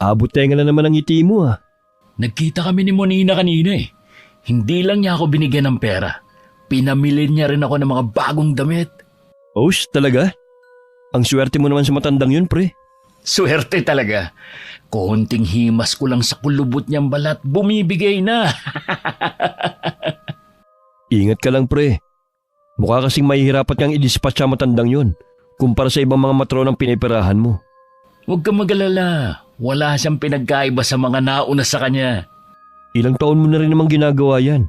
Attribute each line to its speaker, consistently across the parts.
Speaker 1: Abot tenga na naman ang ngiti mo ah.
Speaker 2: Nagkita kami ni Monina kanina eh. Hindi lang niya ako binigyan ng pera. Pinamili niya rin ako ng mga bagong damit.
Speaker 1: Os, talaga? Ang swerte mo naman sa matandang yun, pre.
Speaker 2: Swerte talaga. Konting himas ko lang sa kulubot niyang balat, bumibigay na.
Speaker 1: Ingat ka lang, pre. Mukha kasing mahihirapat kang i-dispatch sa matandang yun kumpara sa ibang mga matronang pinipirahan mo.
Speaker 2: Huwag kang mag-alala. Wala siyang pinagkaiba sa mga nauna sa kanya.
Speaker 1: Ilang taon mo na rin namang ginagawa yan.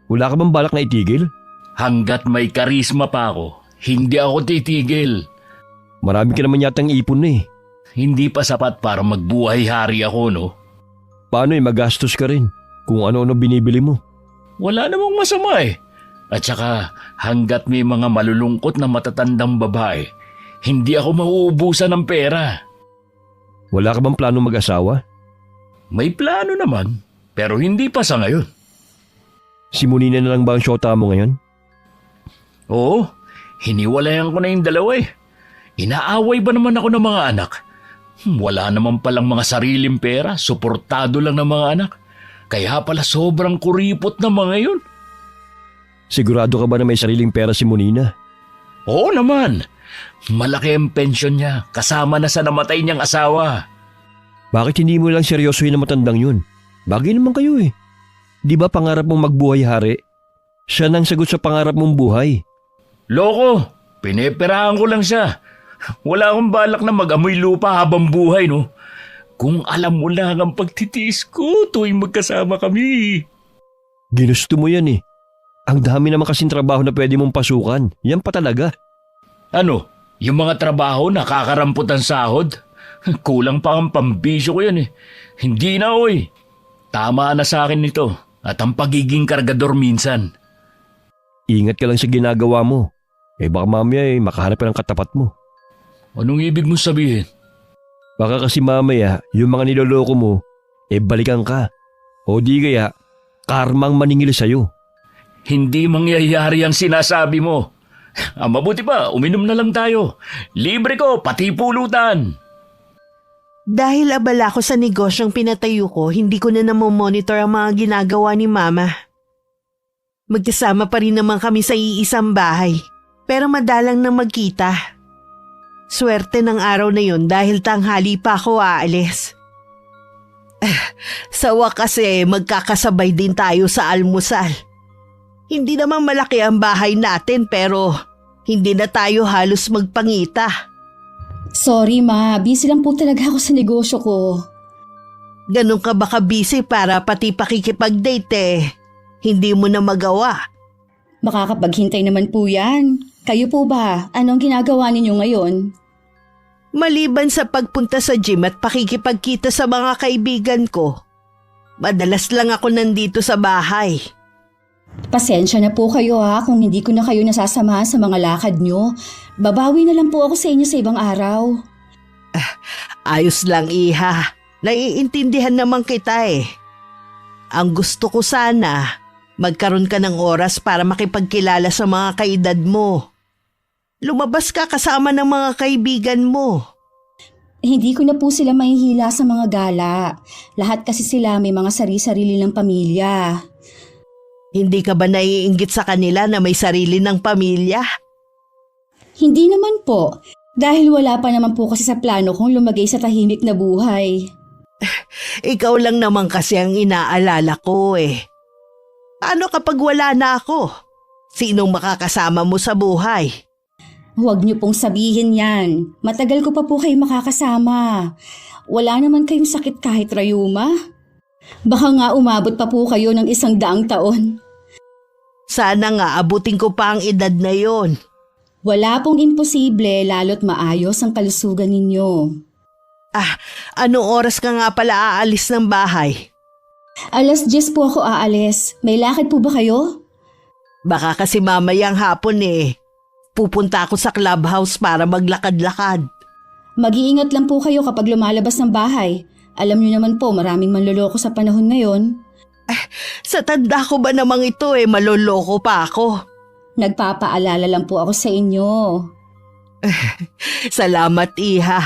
Speaker 1: Wala ka bang balak na itigil?
Speaker 2: Hanggat may karisma pa ako, hindi ako titigil.
Speaker 1: Marami ka naman yatang ipon na eh.
Speaker 2: Hindi pa sapat para magbuhay-hari ako, no?
Speaker 1: Paano magastos ka rin kung ano-ano binibili mo?
Speaker 2: Wala namang masama eh. At saka hanggat may mga malulungkot na matatandang babae, hindi ako mauubusan ng pera.
Speaker 1: Wala ka bang plano mag-asawa?
Speaker 2: May plano naman, pero hindi pa sa ngayon.
Speaker 1: Si Monina na lang ba ang syota mo ngayon?
Speaker 2: Oo, hiniwalayan ko na yung dalawa eh. Inaaway ba naman ako ng mga anak? Wala naman palang mga sariling pera, suportado lang ng mga anak. Kaya pala sobrang kuripot na mga yun.
Speaker 1: Sigurado ka ba na may sariling pera si Monina?
Speaker 2: Oo naman. Malaki ang pensyon niya, kasama na sa namatay niyang asawa.
Speaker 1: Bakit hindi mo lang seryosohin na matandang yun? Bagay naman kayo eh. Di ba pangarap mong magbuhay-hari? Siya nang sagot sa pangarap mong buhay.
Speaker 2: Loko, pineperahan ko lang siya. Wala akong balak na mag-amoy lupa habang buhay, no? Kung alam mo lang ang pagtitiis ko tuwing magkasama kami.
Speaker 1: Ginusto mo yan eh. Ang dami naman kasing trabaho na pwede mong pasukan. Yan pa talaga.
Speaker 2: Ano? Yung mga trabaho nakakarampot ang sahod? Kulang pa ang pambisyo ko yan eh. Hindi na oy. Tama na sa akin nito at ang pagiging kargador minsan.
Speaker 1: Ingat ka lang sa ginagawa mo. Baka mamaya makahanap ka ng katapat mo.
Speaker 2: Anong ibig mo sabihin?
Speaker 1: Baka kasi mamaya yung mga niloloko mo, balikan ka. O di kaya, karmang maningil sa'yo.
Speaker 2: Hindi mangyayari ang sinasabi mo. Mabuti pa, uminom na lang tayo. Libre ko, pati pulutan.
Speaker 3: Dahil abala ko sa negosyong pinatayo ko, hindi ko na namomonitor ang mga ginagawa ni Mama. Magkasama pa rin naman kami sa iisang bahay, pero madalang na magkita. Swerte ng araw na yun dahil tanghali pa ako aalis. Sa wakas magkakasabay din tayo sa almusal. Hindi naman malaki ang bahay natin pero hindi na tayo halos magpangita.
Speaker 4: Sorry ma, busy lang po talaga ako sa negosyo ko.
Speaker 3: Ganun ka ba ka-busy para pati pakikipag-date hindi mo na magawa?
Speaker 4: Makakapaghintay naman po yan. Kayo po ba? Anong ginagawa ninyo ngayon?
Speaker 3: Maliban sa pagpunta sa gym at pakikipagkita sa mga kaibigan ko, madalas lang ako nandito sa bahay.
Speaker 4: Pasensya na po kayo kung hindi ko na kayo nasasamahan sa mga lakad nyo. Babawi na lang po ako sa inyo sa ibang araw.
Speaker 3: Ayos lang iha, naiintindihan naman kita Ang gusto ko sana, magkaroon ka ng oras para makipagkilala sa mga kaedad mo. Lumabas ka kasama ng mga kaibigan mo.
Speaker 4: Hindi ko na po sila mahihila sa mga gala. Lahat kasi sila may mga sari-sarili ng pamilya.
Speaker 3: Hindi ka ba naiinggit sa kanila na may sarili ng pamilya?
Speaker 4: Hindi naman po. Dahil wala pa naman po kasi sa plano kong lumagay sa tahimik na buhay.
Speaker 3: Ikaw lang naman kasi ang inaalala ko Paano kapag wala na ako? Sinong makakasama mo sa buhay?
Speaker 4: Huwag niyo pong sabihin yan. Matagal ko pa po kayo makakasama. Wala naman kayong sakit kahit rayuma. Baka nga umabot pa po kayo ng 100 taon.
Speaker 3: Sana nga abutin ko pa ang edad na yon.
Speaker 4: Wala pong imposible lalo't maayos ang kalusugan ninyo.
Speaker 3: Anong oras ka nga pala aalis ng bahay?
Speaker 4: 10:00 po ako aalis. May lakad po ba kayo?
Speaker 3: Baka kasi mamayang hapon Pupunta ako sa clubhouse para maglakad-lakad.
Speaker 4: Mag-iingat lang po kayo kapag lumalabas ng bahay. Alam niyo naman po maraming manloloko sa panahon ngayon.
Speaker 3: Sa tanda ko ba namang ito maloloko pa ako?
Speaker 4: Nagpapaalala lang po ako sa inyo.
Speaker 3: Salamat iha.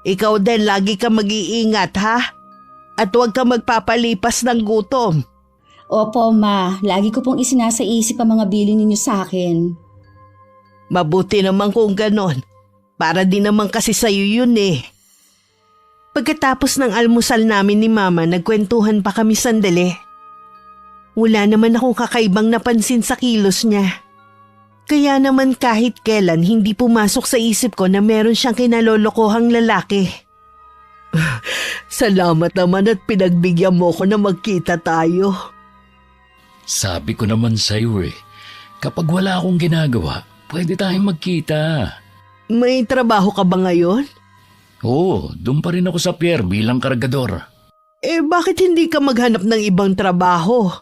Speaker 3: Ikaw din, lagi ka mag-iingat ha? At huwag ka magpapalipas ng gutom.
Speaker 4: Opo, Ma. Lagi ko pong isinasa isip ang mga bilin ninyo sa akin.
Speaker 3: Mabuti naman kung ganon. Para din naman kasi sa'yo yun eh. Pagkatapos ng almusal namin ni Mama, nagkwentuhan pa kami sandali. Wala naman akong kakaibang napansin sa kilos niya. Kaya naman kahit kailan hindi pumasok sa isip ko na meron siyang kinalolokohang lalaki. Salamat naman at pinagbigyan mo ko na magkita tayo.
Speaker 2: Sabi ko naman sa'yo kapag wala akong ginagawa, pwede tayong magkita.
Speaker 3: May trabaho ka ba ngayon?
Speaker 2: Oo, doon pa rin ako sa pier bilang kargador.
Speaker 3: Bakit hindi ka maghanap ng ibang trabaho?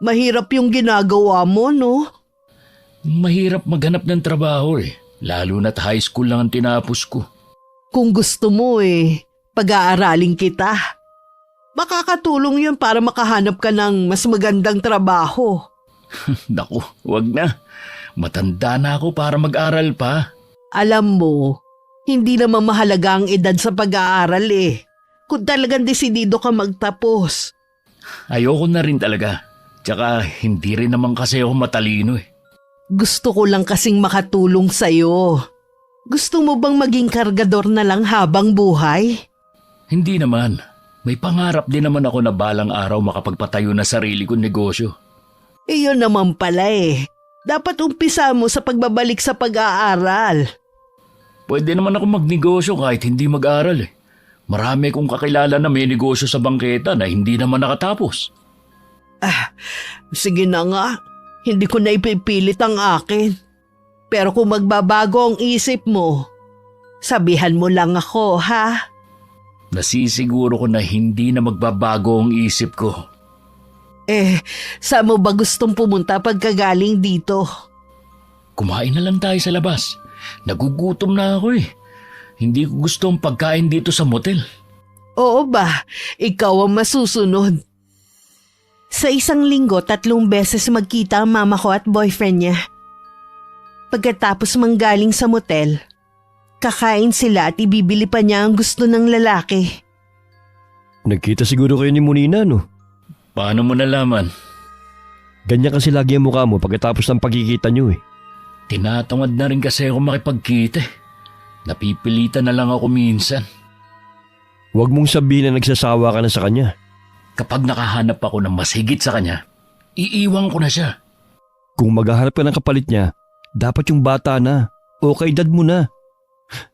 Speaker 3: Mahirap yung ginagawa mo, no?
Speaker 2: Mahirap maghanap ng trabaho lalo na't high school lang ang tinapos ko.
Speaker 3: Kung gusto mo pag-aaralin kita. Makakatulong yun para makahanap ka ng mas magandang trabaho.
Speaker 2: Naku, wag na. Matanda na ako para mag-aral pa.
Speaker 3: Alam mo, hindi naman mahalaga ang edad sa pag-aaral Kung talagang desidido ka magtapos.
Speaker 2: Ayoko na rin talaga. Tsaka hindi rin naman kasi ako matalino
Speaker 3: Gusto ko lang kasing makatulong sa'yo. Gusto mo bang maging kargador na lang habang buhay?
Speaker 2: Hindi naman. May pangarap din naman ako na balang araw makapagpatayo na sarili kong negosyo.
Speaker 3: Iyon naman pala Dapat umpisa mo sa pagbabalik sa pag-aaral.
Speaker 2: Pwede naman ako magnegosyo kahit hindi mag-aral Marami kong kakilala na may negosyo sa bangketa na hindi naman nakatapos.
Speaker 3: Sige na nga. Hindi ko na ipipilit ang akin. Pero kung magbabago ang isip mo, sabihan mo lang ako, ha?
Speaker 2: Nasisiguro ko na hindi na magbabago ang isip ko.
Speaker 3: Saan mo ba gustong pumunta pagkagaling dito?
Speaker 2: Kumain na lang tayo sa labas. Nagugutom na ako Hindi ko gusto ang pagkain dito sa motel.
Speaker 3: Oo ba? Ikaw ang masusunod. Sa isang linggo, 3 beses magkita ang mama ko at boyfriend niya. Pagkatapos manggaling sa motel, kakain sila at ibibili pa niya ang gusto ng lalaki.
Speaker 1: Nagkita siguro kayo ni Monina, no?
Speaker 2: Paano mo nalaman?
Speaker 1: Ganyan kasi lagi ang mukha mo pagkatapos ng pagkikita niyo
Speaker 2: Tinatangad na rin kasi ako makipagkita Napipilitan na lang ako minsan.
Speaker 1: Huwag mong sabihin na nagsasawa ka na sa kanya.
Speaker 2: Kapag nakahanap ako ng mas higit sa kanya, iiwan ko na siya.
Speaker 1: Kung maghahanap ka ng kapalit niya, dapat yung bata na o kaedad mo na.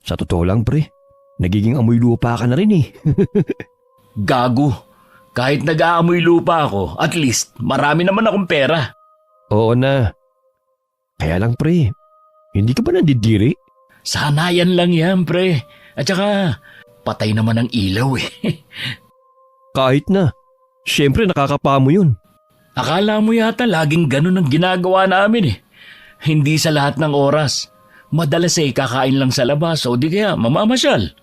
Speaker 1: Sa totoo lang pre, nagiging amoy lupa ka na rin
Speaker 2: Gago. Kahit nag-aamoy lupa ako, at least marami naman akong pera.
Speaker 1: Oo na. Kaya lang pre, hindi ka ba nandidiri?
Speaker 2: Sanayan lang yan, pre. At saka, patay naman ang ilaw
Speaker 1: Kahit na. Siyempre nakakapamo yun.
Speaker 2: Akala mo yata laging ganun ang ginagawa namin Hindi sa lahat ng oras. Madalas kakain lang sa labas o di kaya mamamasyal.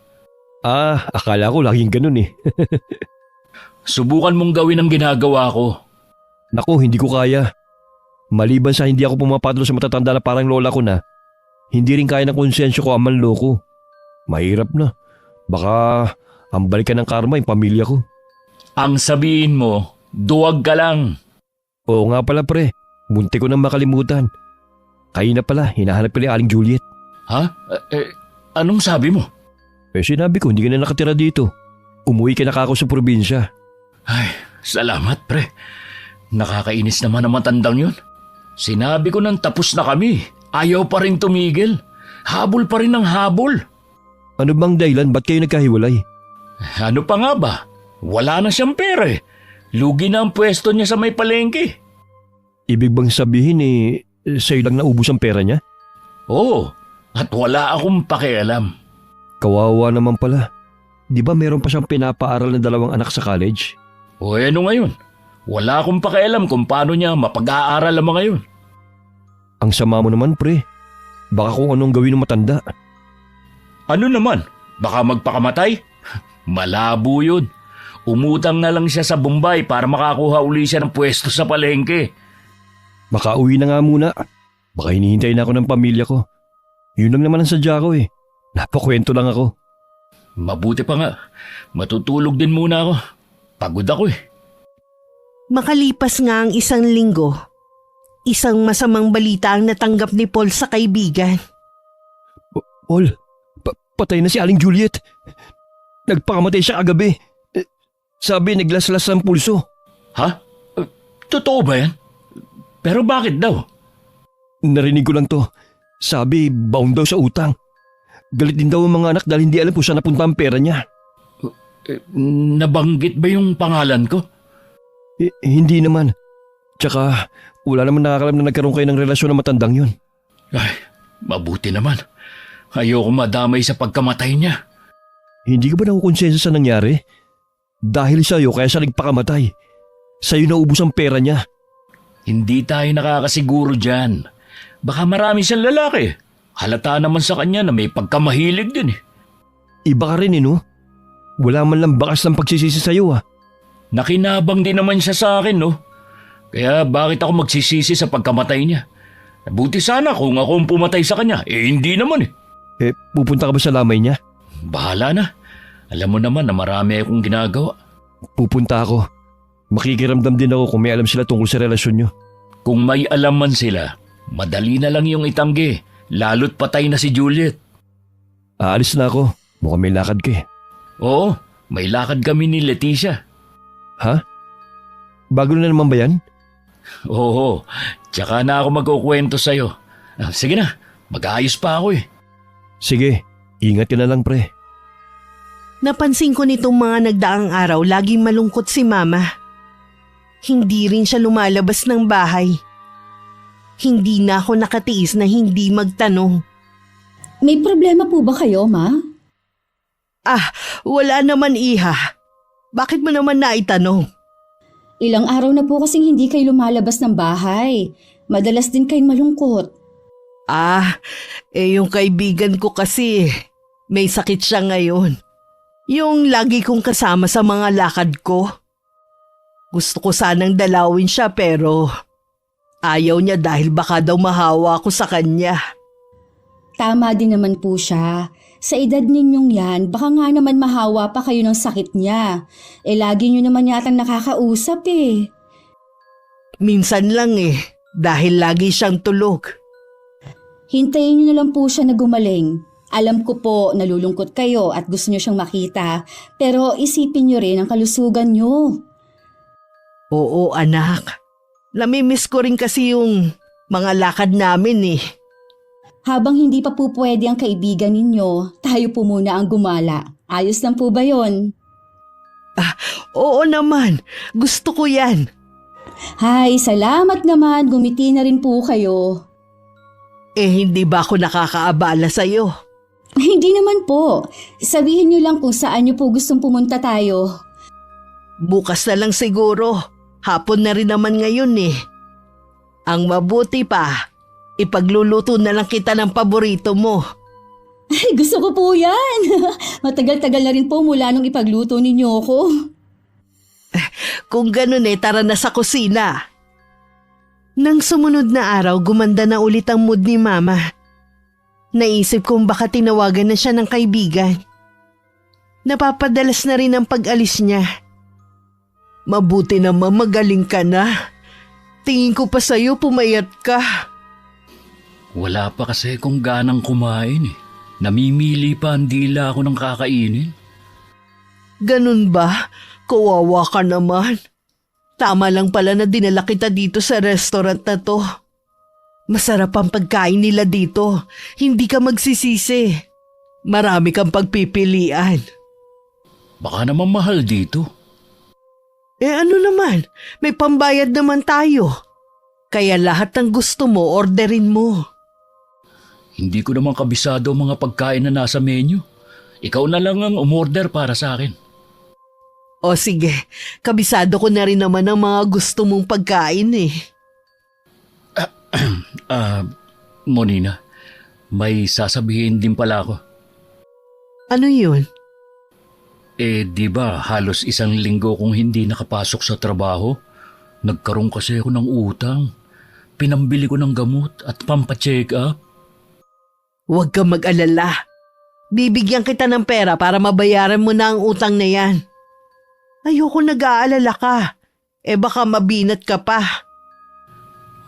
Speaker 1: Akala ko laging ganun
Speaker 2: Subukan mong gawin ang ginagawa ko.
Speaker 1: Naku, hindi ko kaya. Maliban sa hindi ako pumapatol sa matatanda na parang lola ko na, hindi rin kaya ng konsensyo ko ang manloko. Mahirap na. Baka ang balikan ng karma yung pamilya ko.
Speaker 2: Ang sabihin mo, duwag ka lang.
Speaker 1: Oo nga pala pre, munti ko nang makalimutan. Kayo na pala, hinahanap ko ni Aling Juliet.
Speaker 2: Ha? Anong sabi mo?
Speaker 1: Sinabi ko hindi ka na nakatira dito. Umuwi ka na kako sa probinsya.
Speaker 2: Ay, salamat pre. Nakakainis naman ang matandang yun. Sinabi ko nang tapos na kami. Ayaw pa rin tumigil. Habol pa rin ang habol.
Speaker 1: Ano bang dahilan? Ba't kayo nagkahiwalay?
Speaker 2: Ano pa nga ba? Wala na siyang pera Lugi na ang pwesto niya sa may palengke.
Speaker 1: Ibig bang sabihin sa'yo lang naubos ang pera niya?
Speaker 2: Oo, at wala akong pakialam.
Speaker 1: Kawawa naman pala. Di ba meron pa siyang pinapaaral ng 2 anak sa college?
Speaker 2: O ano ngayon? Wala akong pakialam kung paano niya mapag-aaral ang mga yun.
Speaker 1: Ang sama mo naman pre. Baka kung anong gawin ng matanda.
Speaker 2: Ano naman? Baka magpakamatay? Malabo yun. Umutang na lang siya sa Bombay para makakuha uli siya ng pwesto sa palengke.
Speaker 1: Makauwi na nga muna. Baka hinihintay na ako ng pamilya ko. Yun lang naman ang sadya ko Napakwento lang ako.
Speaker 2: Mabuti pa nga. Matutulog din muna ako. Pagod ako eh.
Speaker 3: Makalipas nga ang 1 linggo, isang masamang balita ang natanggap ni Paul sa kaibigan.
Speaker 1: Paul, patay na si Aling Juliet. Nagpakamatay siya kagabi. Sabi, naglaslas ang pulso.
Speaker 2: Ha? Totoo ba yan? Pero bakit daw?
Speaker 1: Narinig ko lang to. Sabi, bound daw sa utang. Galit din daw ang mga anak dahil hindi alam kung saan napunta ang pera niya.
Speaker 2: Nabanggit ba yung pangalan ko?
Speaker 1: Hindi naman. Tsaka, wala naman nakakalam na nagkaroon kayo ng relasyon na matandang yun.
Speaker 2: Ay, mabuti naman. Ayoko madamay sa pagkamatay niya.
Speaker 1: Hindi ka ba nakukonsensya sa nangyari? Dahil sa'yo kaya siya nagpakamatay. Sa'yo naubos ang pera niya.
Speaker 2: Hindi tayo nakakasiguro dyan. Baka marami siyang lalaki. Halata naman sa kanya na may pagkamahilig din eh.
Speaker 1: Iba ka rin no? Wala man lang bakas ng pagsisisi sa'yo
Speaker 2: Nakinabang din naman siya sa akin no. Kaya bakit ako magsisisi sa pagkamatay niya? Buti sana kung ako ang pumatay sa kanya. Hindi naman eh.
Speaker 1: Pupunta ka ba sa lamay niya?
Speaker 2: Bahala na. Alam mo naman na marami akong ginagawa.
Speaker 1: Pupunta ako. Makikiramdam din ako kung may alam sila tungkol sa relasyon niyo.
Speaker 2: Kung may alam man sila, madali na lang yung itanggi. Lalo't patay na si Juliet.
Speaker 1: Aalis na ako. Mukhang may lakad ka
Speaker 2: Oo, may lakad kami ni Leticia.
Speaker 1: Ha? Bago na naman ba yan?
Speaker 2: Oo, tsaka na ako magkukwento sa'yo. Sige na, mag-aayos pa ako eh.
Speaker 1: Sige, ingat ka na lang pre.
Speaker 3: Napansin ko nitong mga nagdaang araw laging malungkot si Mama. Hindi rin siya lumalabas ng bahay. Hindi na ako nakatiis na hindi magtanong.
Speaker 4: May problema po ba kayo, Ma?
Speaker 3: Wala naman iha. Bakit mo naman naitanong?
Speaker 4: Ilang araw na po kasing hindi kayo lumalabas ng bahay. Madalas din kayong malungkot.
Speaker 3: Yung kaibigan ko kasi may sakit siya ngayon. Yung lagi kong kasama sa mga lakad ko. Gusto ko sanang dalawin siya pero ayaw niya dahil baka daw mahawa ako sa kanya.
Speaker 4: Tama din naman po siya. Sa edad ninyong yan, baka nga naman mahawa pa kayo ng sakit niya. Lagi nyo naman yatang nakakausap eh.
Speaker 3: Minsan lang dahil lagi siyang tulog.
Speaker 4: Hintayin nyo na lang po siya na gumaling. Alam ko po, nalulungkot kayo at gusto nyo siyang makita. Pero isipin nyo rin ang kalusugan nyo.
Speaker 3: Oo anak, namimiss ko rin kasi yung mga lakad namin
Speaker 4: Habang hindi pa po pwede ang kaibigan ninyo, tayo po muna ang gumala. Ayos lang po ba yon?
Speaker 3: Oo naman, gusto ko yan.
Speaker 4: Hay, salamat naman. Gumiti na rin po kayo.
Speaker 3: Hindi ba ako nakakaabala sa'yo?
Speaker 4: Hindi naman po. Sabihin nyo lang kung saan nyo po gustong pumunta tayo.
Speaker 3: Bukas na lang siguro. Hapon na rin naman ngayon Ang mabuti pa, ipagluluto na lang kita ng paborito mo.
Speaker 4: Ay, gusto ko po yan. Matagal-tagal na rin po mula nung ipagluto ninyo ako.
Speaker 3: Kung ganun tara na sa kusina. Nang sumunod na araw, gumanda na ulit ang mood ni Mama. Naisip kong baka tinawagan na siya ng kaibigan. Napapadalas na rin ang pag-alis niya. Mabuti naman magaling ka na. Tingin ko pa sa'yo pumayat ka.
Speaker 2: Wala pa kasi kung ganang kumain eh. Namimili pa ang dila ako ng kakainin.
Speaker 3: Ganun ba? Kawawa ka naman. Tama lang pala na dinala kita dito sa restaurant na to. Masarap ang pagkain nila dito. Hindi ka magsisisi. Marami kang pagpipilian.
Speaker 2: Baka naman mahal dito.
Speaker 3: Ano naman? May pambayad naman tayo. Kaya lahat ng gusto mo, orderin mo.
Speaker 2: Hindi ko naman kabisado ang mga pagkain na nasa menu. Ikaw na lang ang umorder para sa akin.
Speaker 3: O sige, kabisado ko na rin naman ang mga gusto mong pagkain
Speaker 2: Monina, may sasabihin din pala ako.
Speaker 3: Ano yun?
Speaker 2: Di ba halos 1 linggo kong hindi nakapasok sa trabaho? Nagkaroon kasi ako ng utang. Pinambili ko ng gamot at pampacheck up.
Speaker 3: Huwag kang mag-alala. Bibigyan kita ng pera para mabayaran mo na ang utang na yan. Ayoko nag-aalala ka. Baka mabinat ka pa.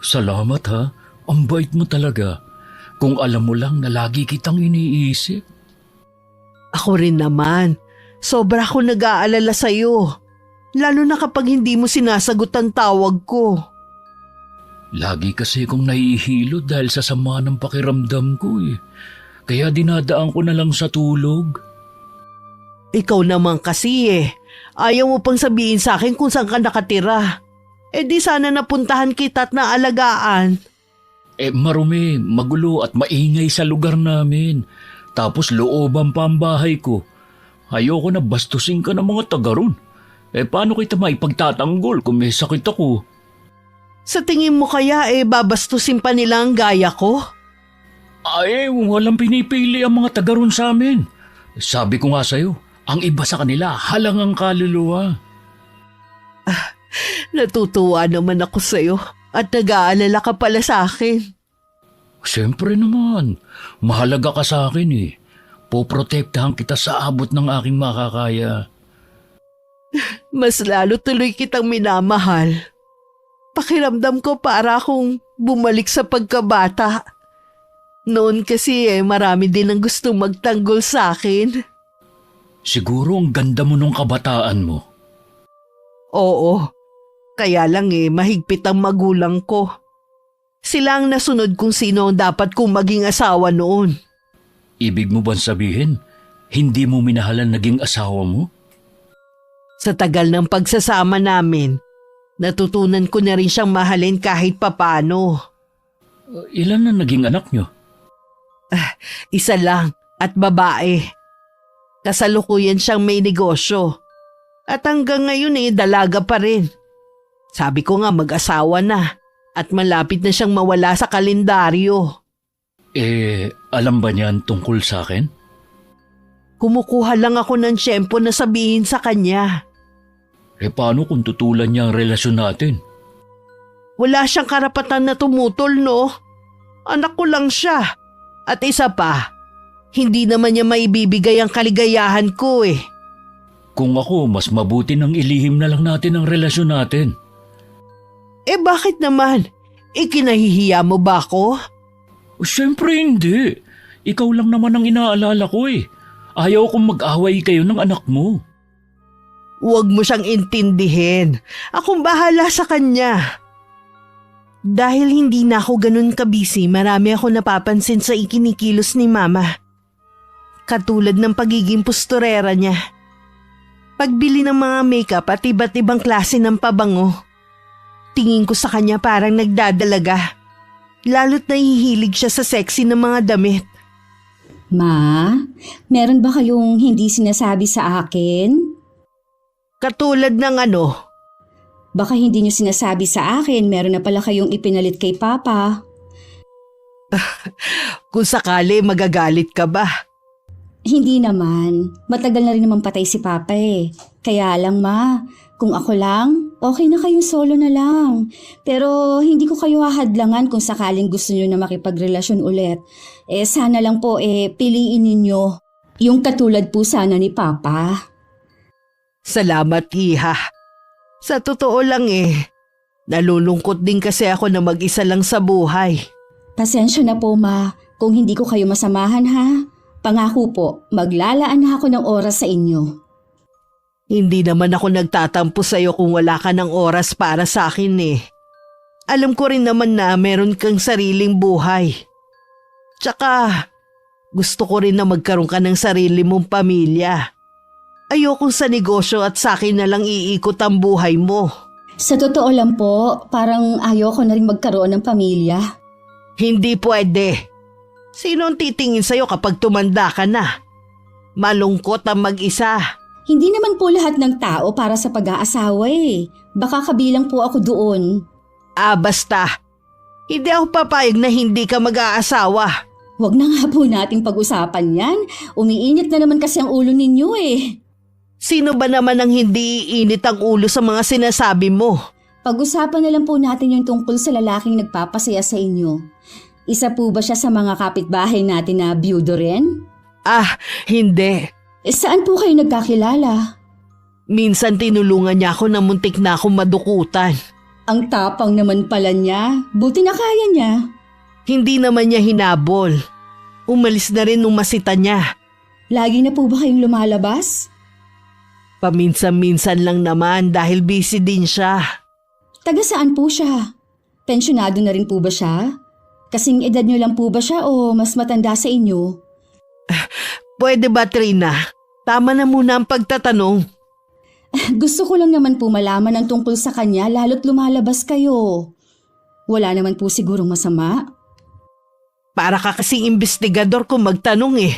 Speaker 2: Salamat ha. Ang bait mo talaga. Kung alam mo lang na lagi kitang iniisip.
Speaker 3: Ako rin naman. Sobra ako nag-aalala sa'yo. Lalo na kapag hindi mo sinasagot ang tawag ko.
Speaker 2: Lagi kasi kong nahihilo dahil sa sama ng pakiramdam ko eh. Kaya dinadaan ko na lang sa tulog.
Speaker 3: Ikaw naman kasi Ayaw mo pang sabihin sa akin kung saan ka nakatira. Di sana napuntahan kita at naalagaan.
Speaker 2: Marumi, magulo at maingay sa lugar namin. Tapos looban pa ang bahay ko. Ayoko na bastusin ka ng mga taga ron. Paano kita maipagtatanggol kung may sakit ako?
Speaker 3: Sa tingin mo kaya babastusin pa nila ang gaya ko?
Speaker 2: Walang pinipili ang mga taga ron sa amin. Sabi ko nga sa'yo, ang iba sa kanila halang ang kaluluwa.
Speaker 3: Natutuwa naman ako sa'yo at nag-aalala ka pala sa akin.
Speaker 2: Siyempre naman, mahalaga ka sa akin eh. Poprotektahan kita sa abot ng aking makakaya.
Speaker 3: Mas lalo tuloy kitang minamahal. Pakiramdam ko para akong bumalik sa pagkabata. Noon kasi marami din ang gustong magtanggol sa akin.
Speaker 2: Siguro ang ganda mo nung kabataan mo.
Speaker 3: Oo, kaya lang mahigpit ang magulang ko. Sila ang nasunod kung sino ang dapat kong maging asawa noon.
Speaker 2: Ibig mo bang sabihin, hindi mo minahalan naging asawa mo?
Speaker 3: Sa tagal ng pagsasama namin, natutunan ko na rin siyang mahalin kahit papano.
Speaker 2: Ilan na naging anak nyo?
Speaker 3: Isa lang at babae. Kasalukuyan siyang may negosyo. At hanggang ngayon dalaga pa rin. Sabi ko nga mag-asawa na at malapit na siyang mawala sa kalendaryo.
Speaker 2: Alam ba niyan tungkol sa akin?
Speaker 3: Kumukuha lang ako ng tiyempo na sabihin sa kanya.
Speaker 2: Paano kung tutulan niya ang relasyon natin?
Speaker 3: Wala siyang karapatan na tumutol, no? Anak ko lang siya. At isa pa, hindi naman niya maibibigay ang kaligayahan ko
Speaker 2: Kung ako, mas mabuti nang ilihim na lang natin ang relasyon natin.
Speaker 3: Bakit naman? Kinahihiya mo ba ako?
Speaker 2: Siyempre hindi. Ikaw lang naman ang inaalala ko Ayaw kong mag-away kayo ng anak mo.
Speaker 3: Huwag mo siyang intindihin. Akong bahala sa kanya. Dahil hindi na ako ganun kabisi, marami ako napapansin sa ikinikilos ni Mama. Katulad ng pagiging pusturera niya. Pagbili ng mga makeup at iba't ibang klase ng pabango. Tingin ko sa kanya parang nagdadalaga. Lalo't nahihilig siya sa sexy ng mga damit.
Speaker 4: Ma, meron ba kayong hindi sinasabi sa akin?
Speaker 3: Katulad ng ano?
Speaker 4: Baka hindi niyo sinasabi sa akin, meron na pala kayong ipinalit kay Papa.
Speaker 3: Kung sakali magagalit ka ba?
Speaker 4: Hindi naman. Matagal na rin naman patay si Papa Kaya lang ma, kung ako lang, okay na kayong solo na lang. Pero hindi ko kayo hahadlangan kung sakaling gusto niyo na makipagrelasyon ulit. Sana lang po piliin ninyo yung katulad po sana ni Papa.
Speaker 3: Salamat, Iha. Sa totoo lang nalulungkot din kasi ako na mag-isa lang sa buhay.
Speaker 4: Pasensya na po ma, kung hindi ko kayo masamahan ha. Pangako po, maglalaan na ako ng oras sa inyo.
Speaker 3: Hindi naman ako nagtatampo sa'yo kung wala ka ng oras para sa akin Alam ko rin naman na meron kang sariling buhay. Tsaka, gusto ko rin na magkaroon ka ng sarili mong pamilya. Ayokong sa negosyo at sa akin na lang iikot ang buhay mo.
Speaker 4: Sa totoo lang po, parang ayoko na rin magkaroon ng pamilya.
Speaker 3: Hindi pwede. Sino ang titingin sa'yo kapag tumanda ka na? Malungkot ang mag-isa.
Speaker 4: Hindi naman po lahat ng tao para sa pag-aasawa Baka kabilang po ako doon.
Speaker 3: Basta. Hindi ako papayag na hindi ka mag-aasawa.
Speaker 4: Huwag na nga po nating pag-usapan yan. Umiinit na naman kasi ang ulo ninyo
Speaker 3: Sino ba naman ang hindi iinit ang ulo sa mga sinasabi mo?
Speaker 4: Pag-usapan na lang po natin yung tungkol sa lalaking nagpapasaya sa inyo. Isa po ba siya sa mga kapitbahay natin na biyudo rin?
Speaker 3: Hindi.
Speaker 4: Saan po kayo nagkakilala?
Speaker 3: Minsan tinulungan niya ako na muntik na akong madukutan.
Speaker 4: Ang tapang naman pala niya. Buti na kaya niya.
Speaker 3: Hindi naman niya hinabol. Umalis na rin nung masita niya.
Speaker 4: Lagi na po ba kayong lumalabas?
Speaker 3: Paminsan-minsan lang naman dahil busy din siya.
Speaker 4: Taga saan po siya? Pensyonado na rin po ba siya? Kasing edad niyo lang po ba siya o mas matanda sa inyo?
Speaker 3: Pwede ba, Trina? Tama na muna ang pagtatanong.
Speaker 4: Gusto ko lang naman po malaman ang tungkol sa kanya lalo't lumalabas kayo. Wala naman po sigurong masama.
Speaker 3: Para ka kasing investigador kung magtanong eh.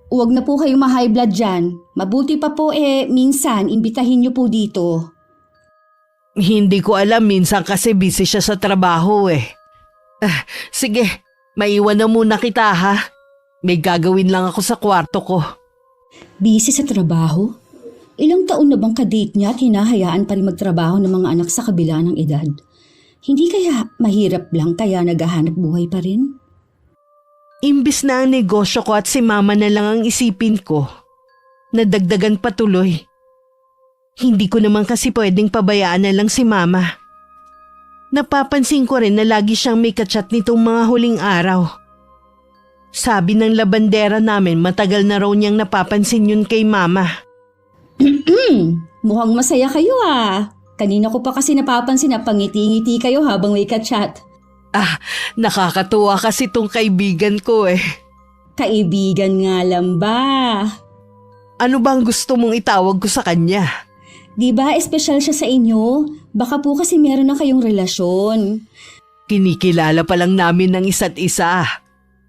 Speaker 4: Huwag na po kayong ma-high blood dyan. Mabuti pa po minsan imbitahin niyo po dito.
Speaker 3: Hindi ko alam, minsan kasi busy siya sa trabaho eh. Sige, maiwan na muna kita ha. May gagawin lang ako sa kwarto ko.
Speaker 4: Busy sa trabaho? Ilang taon na bang kadate niya at hinahayaan pa rin magtrabaho ng mga anak sa kabila ng edad? Hindi kaya mahirap lang kaya naghahanap buhay pa rin?
Speaker 3: Imbis na ang negosyo ko at si mama na lang ang isipin ko, nadagdagan patuloy. Hindi ko naman kasi pwedeng pabayaan na lang si mama. Napapansin ko rin na lagi siyang may kachat nitong mga huling araw. Sabi ng labandera namin matagal na raw niyang napapansin yun kay mama.
Speaker 4: Mukhang masaya kayo ah. Kanina ko pa kasi napapansin na pangiti-ngiti kayo habang may kachat.
Speaker 3: Nakakatuwa kasi tong kaibigan ko eh.
Speaker 4: Kaibigan nga lang ba?
Speaker 3: Ano bang gusto mong itawag ko sa kanya?
Speaker 4: Di ba espesyal siya sa inyo? Baka po kasi meron na kayong relasyon.
Speaker 3: Kinikilala pa lang namin ng isa't isa.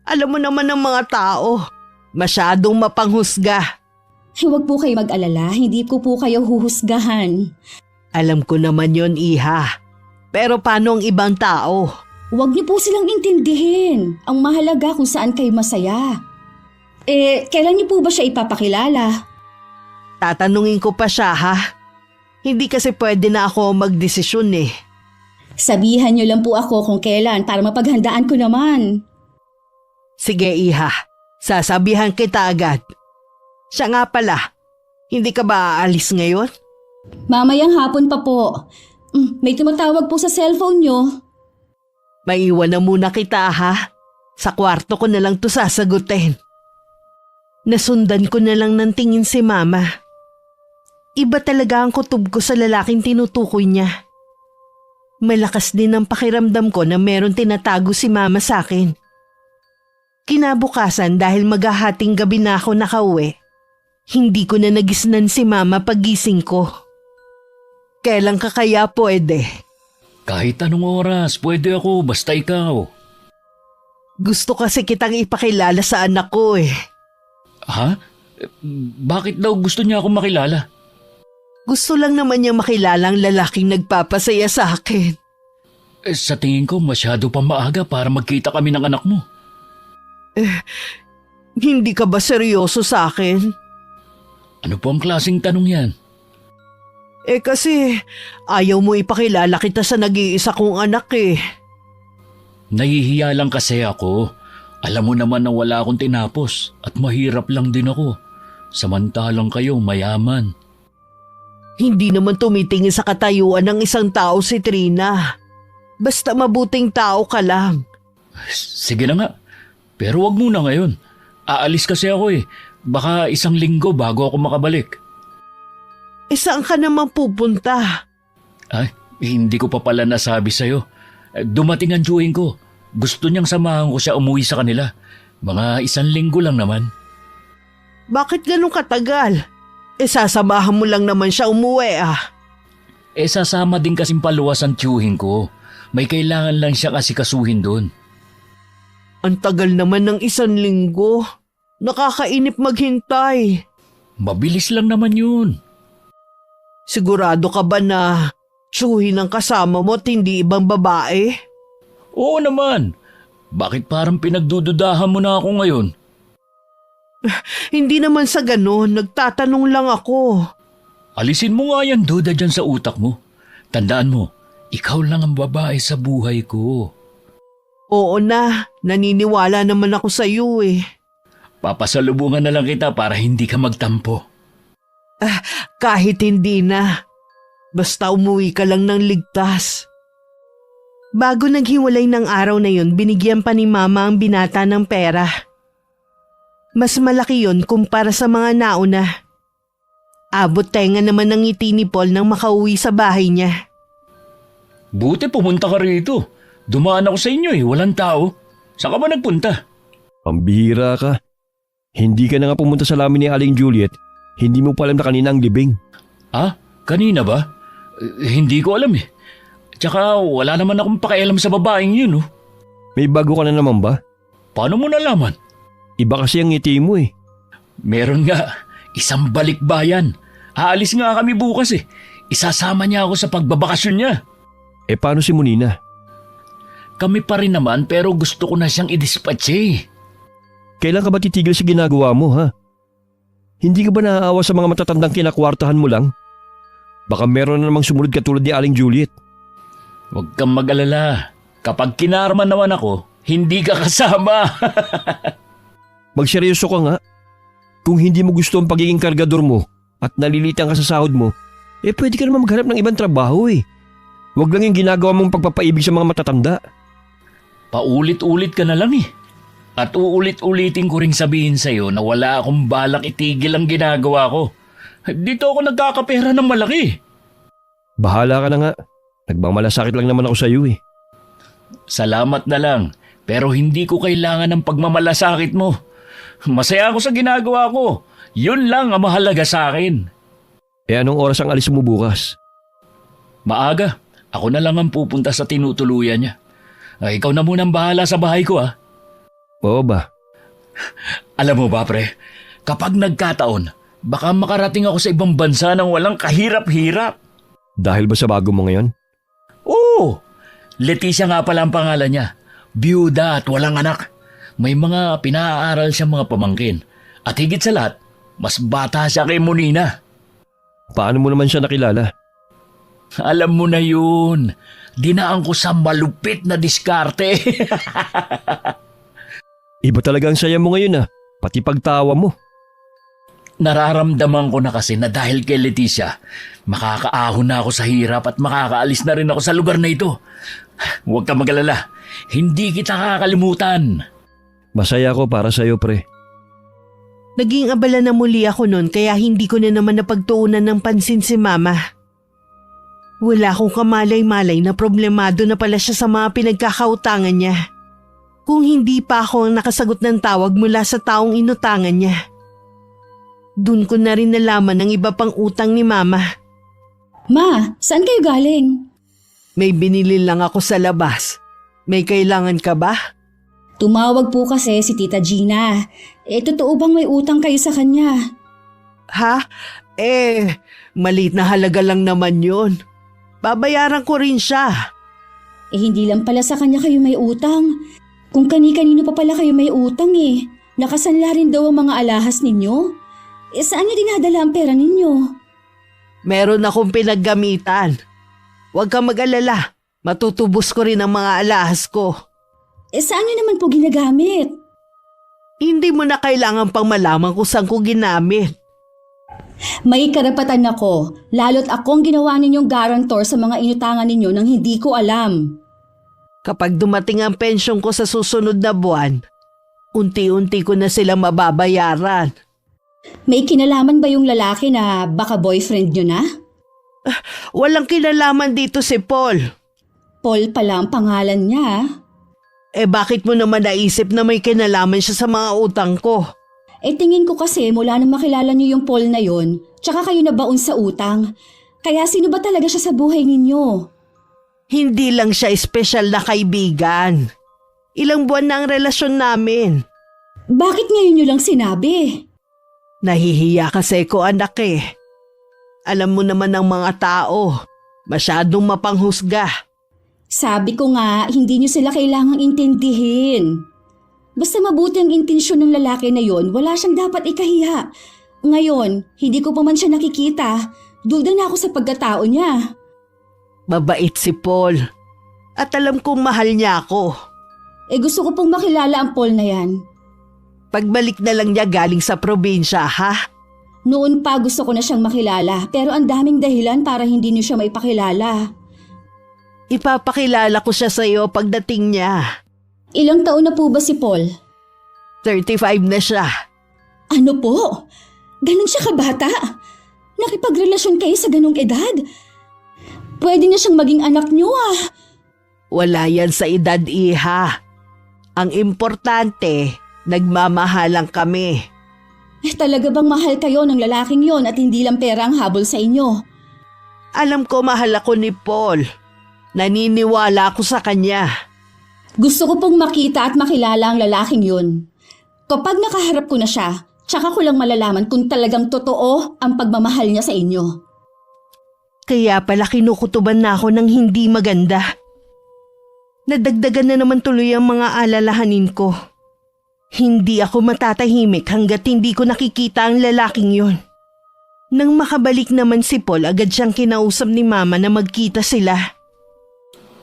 Speaker 3: Alam mo naman ng mga tao, masyadong mapanghusga.
Speaker 4: Huwag po kayo mag-alala, hindi ko po kayo huhusgahan.
Speaker 3: Alam ko naman yon, iha. Pero paano ang ibang tao?
Speaker 4: Huwag niyo po silang intindihin. Ang mahalaga kung saan kayo masaya. Kailan niyo po ba siya ipapakilala?
Speaker 3: Tatanungin ko pa siya ha. Hindi kasi pwede na ako magdesisyon eh.
Speaker 4: Sabihan niyo lang po ako kung kailan para mapaghandaan ko naman.
Speaker 3: Sige iha, sasabihan kita agad. Siya nga pala, hindi ka ba aalis ngayon?
Speaker 4: Mamayang hapon pa po. May tumatawag po sa cellphone niyo.
Speaker 3: Maiwan na muna kita ha. Sa kwarto ko na lang to sasagutin. Nasundan ko na lang ng tingin si mama. Iba talaga ang kutob ko sa lalaking tinutukoy niya. Malakas din ang pakiramdam ko na meron tinatago si mama sa akin. Kinabukasan dahil maghahating gabi na ako nakauwi, hindi ko na nagisnan si mama pagising ko. Kailan ka kaya pwede?
Speaker 2: Kahit anong oras, pwede ako, basta ikaw.
Speaker 3: Gusto kasi kitang ipakilala sa anak ko eh.
Speaker 2: Ha? Bakit daw gusto niya akong makilala?
Speaker 3: Gusto lang naman niya makilala ang lalaking nagpapasaya sa akin.
Speaker 2: Sa tingin ko, masyado pa maaga para magkita kami ng anak mo.
Speaker 3: Hindi ka ba seryoso sa akin?
Speaker 2: Ano po ang klaseng tanong yan?
Speaker 3: Kasi ayaw mo ipakilala kita sa nag-iisa kong anak eh.
Speaker 2: Nahihiya lang kasi ako. Alam mo naman na wala akong tinapos at mahirap lang din ako. Samantalang kayo mayaman.
Speaker 3: Hindi naman tumitingin sa katayuan ng isang tao si Trina. Basta mabuting tao ka lang.
Speaker 2: Sige na nga. Pero wag muna ngayon. Aalis kasi ako eh. Baka 1 linggo bago ako makabalik.
Speaker 3: Saan ka naman pupunta?
Speaker 2: Ay, hindi ko pa pala nasabi sa'yo. Dumating ang tiyuhin ko. Gusto niyang samahan ko siya umuwi sa kanila. Mga 1 linggo lang naman.
Speaker 3: Bakit ganun katagal? Sasamahan mo lang naman siya umuwi ah.
Speaker 2: Sasama din kasing paluwas ang tiyuhin ko. May kailangan lang siyang asikasuhin doon.
Speaker 3: Ang tagal naman ng 1 linggo. Nakakainip maghintay.
Speaker 2: Mabilis lang naman yun.
Speaker 3: Sigurado ka ba na tiyuhin ang kasama mo at hindi ibang babae?
Speaker 2: Oo naman. Bakit parang pinagdududahan mo na ako ngayon?
Speaker 3: Hindi naman sa ganon, nagtatanong lang ako.
Speaker 2: Alisin mo nga yan duda dyan sa utak mo. Tandaan mo, ikaw lang ang babae sa buhay ko.
Speaker 3: Oo na, naniniwala naman ako sa iyo eh.
Speaker 2: Papasalubungan na lang kita para hindi ka magtampo.
Speaker 3: Kahit hindi na. Basta umuwi ka lang ng ligtas. Bago naghiwalay ng araw na yun, binigyan pa ni Mama ang binata ng pera. Mas malaki yun kumpara sa mga nauna. Abot tenga naman ng ngiti ni Paul nang makauwi sa bahay niya.
Speaker 2: Buti pumunta ka rito. Dumaan ako sa inyo walang tao. Saan ka ba nagpunta?
Speaker 1: Pambihira ka. Hindi ka na nga pumunta sa lamin ni Aling Juliet. Hindi mo pa alam na kanina ang libing.
Speaker 2: Ah, kanina ba? Hindi ko alam Tsaka wala naman akong pakialam sa babaeng yun
Speaker 1: May bago ka na naman ba?
Speaker 2: Paano mo nalaman?
Speaker 1: Iba kasi ang ngiti mo
Speaker 2: Meron nga, isang balikbayan. Aalis nga kami bukas Isasama niya ako sa pagbabakasyon niya.
Speaker 1: Paano si Monina?
Speaker 2: Kami pa rin naman pero gusto ko na siyang i-dispatch
Speaker 1: Kailan ka ba titigil sa ginagawa mo, ha? Hindi ka ba naaawa sa mga matatandang kinakwartahan mo lang? Baka meron na namang sumunod katulad ni Aling Juliet.
Speaker 2: Huwag kang mag-alala. Kapag kinarman naman ako, hindi ka kasama.
Speaker 1: Magseryoso ka nga. Kung hindi mo gusto ang pagiging kargador mo at nalilitan ka sa sahod mo, pwede ka naman maghanap ng ibang trabaho Huwag lang yung ginagawa mong pagpapaibig sa mga matatanda.
Speaker 2: Paulit-ulit ka na lang At uulit-ulitin ko ring sabihin sa'yo na wala akong balak itigil ang ginagawa ko. Dito ako nagkakapera ng malaki.
Speaker 1: Bahala ka na nga. Nagmamalasakit lang naman ako sa iyo
Speaker 2: Salamat na lang, pero hindi ko kailangan ng pagmamalasakit mo. Masaya ako sa ginagawa ko. Yun lang ang mahalaga sa akin.
Speaker 1: Anong oras ang alis mo bukas?
Speaker 2: Maaga. Ako na lang ang pupunta sa tinutuluyan niya. Ikaw na munang bahala sa bahay ko
Speaker 1: Oo ba?
Speaker 2: Alam mo ba pre, kapag nagkataon, baka makarating ako sa ibang bansa nang walang kahirap-hirap.
Speaker 1: Dahil ba sa bago mo ngayon?
Speaker 2: Oo, Leticia nga pala ang pangalan niya. Byuda at walang anak. May mga pinaaral siyang mga pamangkin. At higit sa lahat, mas bata siya kay Monina.
Speaker 1: Paano mo naman siya nakilala?
Speaker 2: Alam mo na yun. Dinaan ko sa malupit na diskarte.
Speaker 1: Iba talaga ang saya mo ngayon pati pagtawa mo.
Speaker 2: Nararamdaman ko na kasi na dahil kay Leticia, makakaahon na ako sa hirap at makakaalis na rin ako sa lugar na ito. Huwag ka mag-alala, hindi kita kakalimutan.
Speaker 1: Masaya ako para sa iyo, pre.
Speaker 3: Naging abala na muli ako noon kaya hindi ko na naman napagtuunan ng pansin si Mama. Wala akong kamalay-malay na problemado na pala siya sa mga pinagkakautangan niya. Kung hindi pa ako ang nakasagot ng tawag mula sa taong inutangan niya. Doon ko na rin nalaman ang iba pang utang ni Mama.
Speaker 4: Ma, saan kayo galing?
Speaker 3: May binili lang ako sa labas. May kailangan ka ba?
Speaker 4: Tumawag po kasi si Tita Gina. Totoo bang may utang kayo sa kanya?
Speaker 3: Ha? Maliit na halaga lang naman yon. Babayaran ko rin siya.
Speaker 4: Hindi lang pala sa kanya kayo may utang. Kung kani-kanino pa pala kayo may utang Nakasanla rin daw ang mga alahas ninyo. Saan niyo dinadala ang pera ninyo?
Speaker 3: Meron akong pinaggamitan. Huwag kang mag-alala. Matutubos ko rin ang mga alahas ko.
Speaker 4: Saan niyo naman po ginagamit?
Speaker 3: Hindi mo na kailangan pang malaman kung saan ko ginamit.
Speaker 4: May karapatan ako, lalo't akong ginawa ninyong guarantor sa mga inutangan ninyo nang hindi ko alam.
Speaker 3: Kapag dumating ang pensyong ko sa susunod na buwan, unti-unti ko na sila mababayaran.
Speaker 4: May kinalaman ba yung lalaki na baka boyfriend nyo na?
Speaker 3: Walang kinalaman dito si Paul.
Speaker 4: Paul pala ang pangalan niya.
Speaker 3: Bakit mo naman naisip na may kinalaman siya sa mga utang ko?
Speaker 4: Tingin ko kasi mula nang makilala niyo yung Paul na yon, tsaka kayo nabaon sa utang. Kaya sino ba talaga siya sa buhay ninyo?
Speaker 3: Hindi lang siya espesyal na kaibigan. Ilang buwan na ang relasyon namin.
Speaker 4: Bakit ngayon niyo lang sinabi?
Speaker 3: Nahihiya kasi ko anak Alam mo naman ng mga tao, masyadong mapanghusga.
Speaker 4: Sabi ko nga, hindi niyo sila kailangang intindihin. Basta mabuti ang intensyon ng lalaki na yon, wala siyang dapat ikahiya. Ngayon, hindi ko pa man siya nakikita. Duda na ako sa pagkatao niya.
Speaker 3: Mabait si Paul. At alam kong mahal niya ako.
Speaker 4: Gusto ko pong makilala ang Paul na yan.
Speaker 3: Pagbalik na lang niya galing sa probinsya, ha?
Speaker 4: Noon pa gusto ko na siyang makilala pero ang daming dahilan para hindi niyo siya maipakilala.
Speaker 3: Ipapakilala ko siya sa'yo pagdating niya.
Speaker 4: Ilang taon na po ba si Paul?
Speaker 3: 35 na siya.
Speaker 4: Ano po? Ganon siya kabata? Nakipagrelasyon kayo sa ganong edad? Pwede na siyang maging anak niyo ah.
Speaker 3: Wala yan sa edad, iha. Ang importante, nagmamahalan kami.
Speaker 4: Talaga bang mahal kayo ng lalaking yon at hindi lang pera ang habol sa inyo?
Speaker 3: Alam ko mahal ako ni Paul. Naniniwala ako sa kanya.
Speaker 4: Gusto ko pong makita at makilala ang lalaking yun. Kapag nakaharap ko na siya, tsaka ko lang malalaman kung talagang totoo ang pagmamahal niya sa inyo.
Speaker 3: Kaya pala kinukutuban na ako ng hindi maganda. Nadagdagan na naman tuloy ang mga alalahanin ko. Hindi ako matatahimik hanggat hindi ko nakikita ang lalaking yon. Nang makabalik naman si Paul, agad siyang kinausap ni Mama na magkita sila.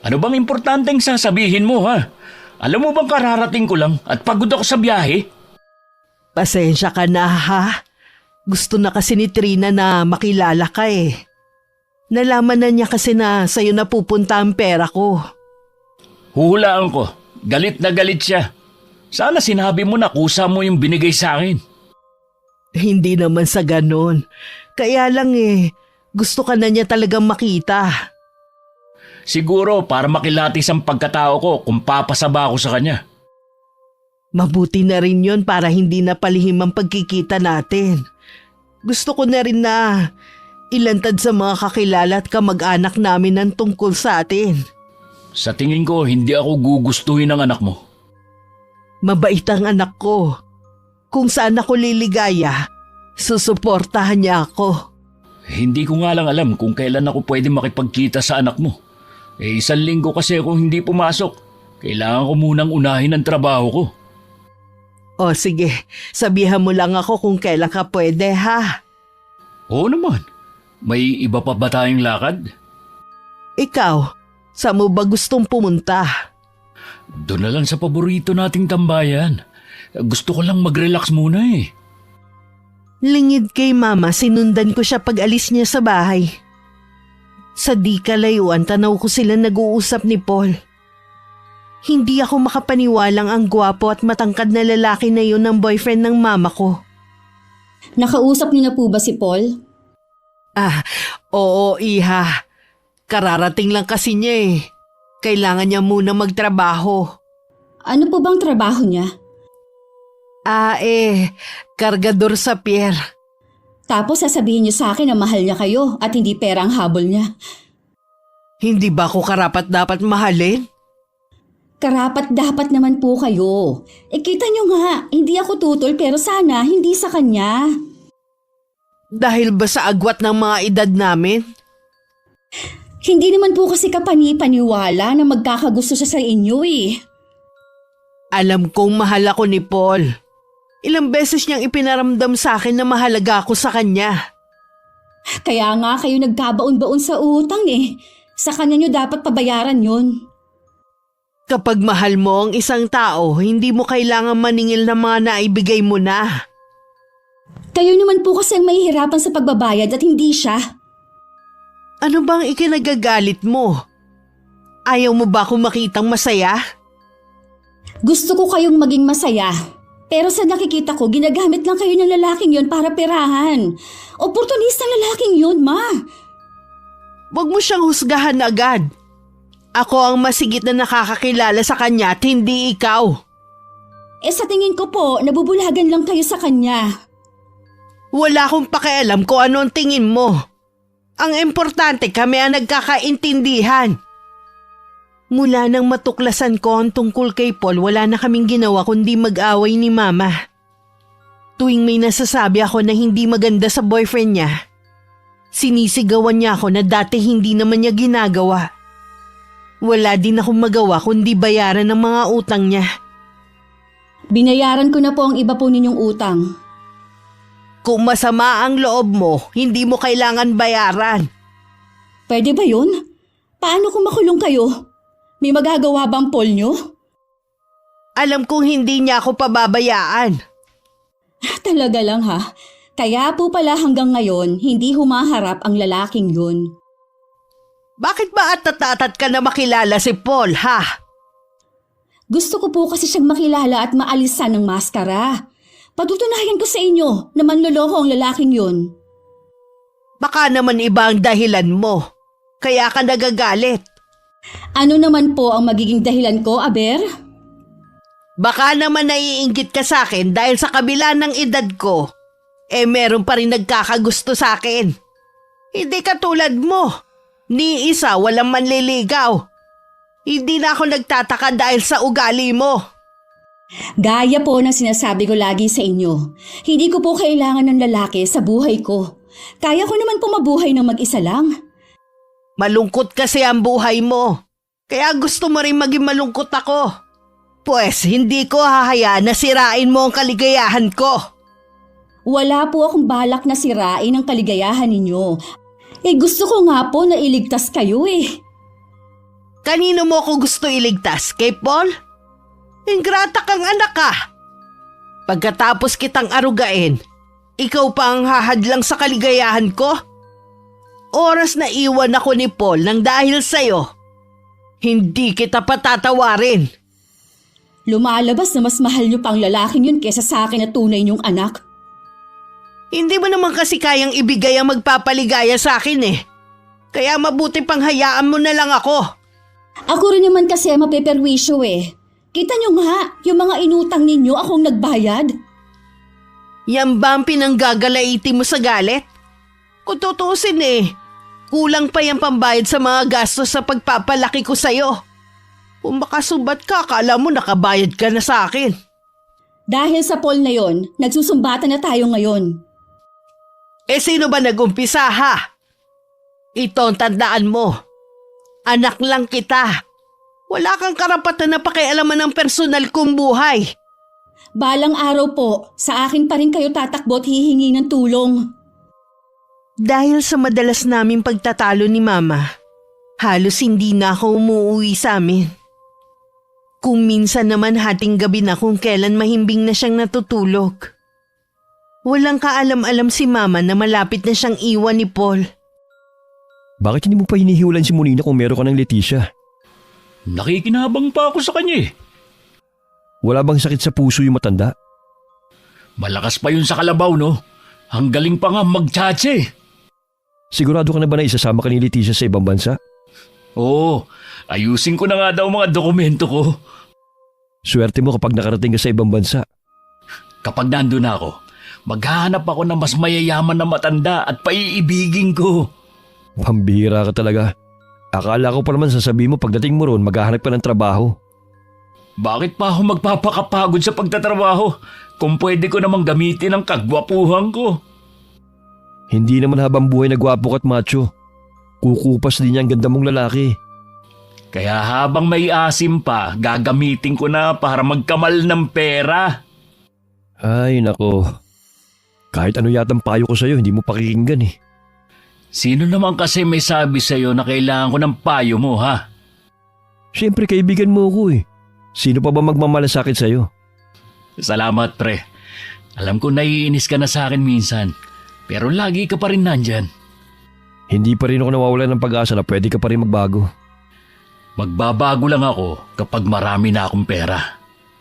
Speaker 2: Ano bang importanteng sasabihin mo, ha? Alam mo bang kararating ko lang at pagod ako sa biyahe?
Speaker 3: Pasensya ka na, ha? Gusto na kasi ni Trina na makilala ka eh. Nalaman na niya kasi na sa'yo na pupunta ang pera ko.
Speaker 2: Huhulaan ko. Galit na galit siya. Sana sinabi mo na kusa mo yung binigay sa akin.
Speaker 3: Hindi naman sa ganon. Kaya lang gusto ka na niya talagang makita.
Speaker 2: Siguro para makilatis ang pagkatao ko kung papasaba ako sa kanya.
Speaker 3: Mabuti na rin yon para hindi na palihim ang pagkikita natin. Gusto ko na rin na ilantad sa mga kakilala at kamag-anak namin ang tungkol sa atin.
Speaker 2: Sa tingin ko, hindi ako gugustuhin ng anak mo.
Speaker 3: Mabait ang anak ko. Kung saan ako liligaya, susuportahan niya ako.
Speaker 2: Hindi ko nga lang alam kung kailan ako pwede makipagkita sa anak mo. 1 linggo kasi akong hindi pumasok. Kailangan ko munang unahin ang trabaho ko.
Speaker 3: O sige, sabihan mo lang ako kung kailan ka pwede, ha?
Speaker 2: Oo naman. May iba pa ba tayong lakad?
Speaker 3: Ikaw, saan mo ba gustong pumunta?
Speaker 2: Doon na lang sa paborito nating tambayan. Gusto ko lang mag-relax muna eh.
Speaker 3: Lingid kay Mama, sinundan ko siya pag alis niya sa bahay. Sa di kalayuan, tanaw ko sila nag-uusap ni Paul. Hindi ako makapaniwalang ang gwapo at matangkad na lalaki na yun ang boyfriend ng mama ko.
Speaker 4: Nakausap niyo na po ba si Paul?
Speaker 3: Oo, iha. Kararating lang kasi niya eh. Kailangan niya muna magtrabaho.
Speaker 4: Ano po bang trabaho niya?
Speaker 3: Kargador sa pier.
Speaker 4: Tapos sasabihin niyo sa akin na mahal niya kayo at hindi pera ang habol niya.
Speaker 3: Hindi ba ako karapat dapat mahalin?
Speaker 4: Karapat dapat naman po kayo. Kita niyo nga, hindi ako tutol pero sana hindi sa kanya.
Speaker 3: Dahil ba sa agwat ng mga edad namin?
Speaker 4: Hindi naman po kasi kapani-paniwala na magkakagusto siya sa inyo eh.
Speaker 3: Alam kong mahal ako ni Paul. Ilang beses niyang ipinaramdam sa akin na mahalaga ako sa kanya.
Speaker 4: Kaya nga kayo nagkabaon-baon sa utang eh. Sa kanya niyo dapat pabayaran yun.
Speaker 3: Kapag mahal mo ang isang tao, hindi mo kailangan maningil ng mga naibigay mo na.
Speaker 4: Kayo naman po kasi ang mahihirapan sa pagbabayad at hindi siya.
Speaker 3: Ano bang ikinagagalit mo? Ayaw mo ba akong makitang masaya?
Speaker 4: Gusto ko kayong maging masaya. Pero sa nakikita ko, ginagamit lang kayo ng lalaking yon para perahan. Oportunistang lalaking yon, Ma.
Speaker 3: Huwag mo siyang husgahan agad. Ako ang masigit na nakakakilala sa kanya at hindi ikaw.
Speaker 4: Sa tingin ko po, nabubulagan lang kayo sa kanya.
Speaker 3: Wala akong pakialam kung ano ang tingin mo. Ang importante kami ang nagkakaintindihan. Mula nang matuklasan ko ang tungkol kay Paul, wala na kaming ginawa kundi mag-away ni Mama. Tuwing may nasasabi ako na hindi maganda sa boyfriend niya, sinisigawan niya ako na dati hindi naman niya ginagawa. Wala din akong magawa kundi bayaran ng mga utang niya.
Speaker 4: Binayaran ko na po ang iba po ninyong utang.
Speaker 3: Kung masama ang loob mo, hindi mo kailangan bayaran.
Speaker 4: Pwede ba yun? Paano kung makulong kayo? May magagawa bang Paul nyo?
Speaker 3: Alam kong hindi niya ako pababayaan.
Speaker 4: Talaga lang ha. Kaya po pala hanggang ngayon, hindi humaharap ang lalaking yun.
Speaker 3: Bakit ba at ka na makilala si Paul, ha?
Speaker 4: Gusto ko po kasi siyang makilala at maalisan ng maskara. Patutunayan ko sa inyo na manloloko ang lalaking yun.
Speaker 3: Baka naman iba ang dahilan mo. Kaya ka nagagalit.
Speaker 4: Ano naman po ang magiging dahilan ko, Aber?
Speaker 3: Baka naman naiinggit ka sa akin dahil sa kabila ng edad ko, meron pa rin nagkakagusto sa akin. Hindi katulad mo. Ni isa walang manliligaw. Hindi na ako nagtataka dahil sa ugali mo.
Speaker 4: Gaya po ng sinasabi ko lagi sa inyo. Hindi ko po kailangan ng lalaki sa buhay ko. Kaya ko naman po mabuhay ng mag-isa lang.
Speaker 3: Malungkot kasi ang buhay mo. Kaya gusto mo rin maging malungkot ako. Pues hindi ko hahayaan na sirain mo ang kaligayahan ko.
Speaker 4: Wala po akong balak na sirain ang kaligayahan ninyo. Gusto ko nga po na iligtas kayo
Speaker 3: Kanino mo ako gusto iligtas? Kay Paul? Ingrata kang anak ka. Pagkatapos kitang arugain, ikaw pa ang hahadlang sa kaligayahan ko? Oras na iwan ako ni Paul nang dahil sa'yo. Hindi kita patatawarin.
Speaker 4: Lumalabas na mas mahal niyo pang lalaking yun kesa sa akin na tunay niyong anak.
Speaker 3: Hindi mo naman kasi kayang ibigay ang magpapaligaya sa akin Kaya mabuti pang hayaan mo na lang ako.
Speaker 4: Ako rin naman kasi mapeperwisyo Kita niyo nga, yung mga inutang ninyo akong nagbayad.
Speaker 3: Yan ba ang pinanggagalaiti mo sa galit? Kung tutuusin kulang pa yung pambayad sa mga gastos sa pagpapalaki ko sa'yo. Kung makasubat ka, akala mo nakabayad ka na sa akin.
Speaker 4: Dahil sa Paul na yon, nagsusumbatan na tayo ngayon.
Speaker 3: Sino ba nag-umpisa ha? Ito ang tandaan mo. Anak lang kita. Wala kang karapatan na pakialaman ng personal kong buhay.
Speaker 4: Balang araw po, sa akin pa rin kayo tatakbo at hihingi ng tulong.
Speaker 3: Dahil sa madalas naming pagtatalo ni Mama, halos hindi na ako umuwi sa amin. Kung minsan naman hating gabi na kung kailan mahimbing na siyang natutulog. Walang kaalam-alam si Mama na malapit na siyang iwan ni Paul.
Speaker 1: Bakit hindi mo pa hinihiwalan si Monina kung meron ka ng Leticia?
Speaker 2: Nakikinabang pa ako sa kanya
Speaker 1: Wala bang sakit sa puso yung matanda?
Speaker 2: Malakas pa yun sa kalabaw, no? Ang galing pa nga magtsatse.
Speaker 1: Sigurado ka na ba na isasama ka ni Leticia sa ibang bansa?
Speaker 2: Oo, ayusin ko na nga daw mga dokumento ko.
Speaker 1: Swerte mo kapag nakarating ka sa ibang bansa.
Speaker 2: Kapag nandun na ako, maghahanap ako ng mas mayayaman na matanda at paiibigin ko.
Speaker 1: Pambihira ka talaga. Akala ko pa naman sasabihin mo pagdating mo roon maghahanap ka ng trabaho.
Speaker 2: Bakit pa ako magpapakapagod sa pagtatrabaho kung pwede ko namang gamitin ang kagwapuhan ko?
Speaker 1: Hindi naman habang buhay na gwapo ka't macho. Kukupas din yan ganda mong lalaki.
Speaker 2: Kaya habang may asim pa, gagamitin ko na para magkamal ng pera.
Speaker 1: Ay nako. Kahit ano yatang payo ko sa'yo hindi mo pakikinggan
Speaker 2: Sino naman kasi may sabi sa'yo na kailangan ko ng payo mo, ha?
Speaker 1: Siyempre kaibigan mo ako Sino pa ba magmamalasakit sa'yo?
Speaker 2: Salamat, pre. Alam ko naiinis ka na sa akin minsan, pero lagi ka pa rin nandyan.
Speaker 1: Hindi pa rin ako nawawalan ng pag-asa na pwede ka pa rin magbago.
Speaker 2: Magbabago lang ako kapag marami na akong pera.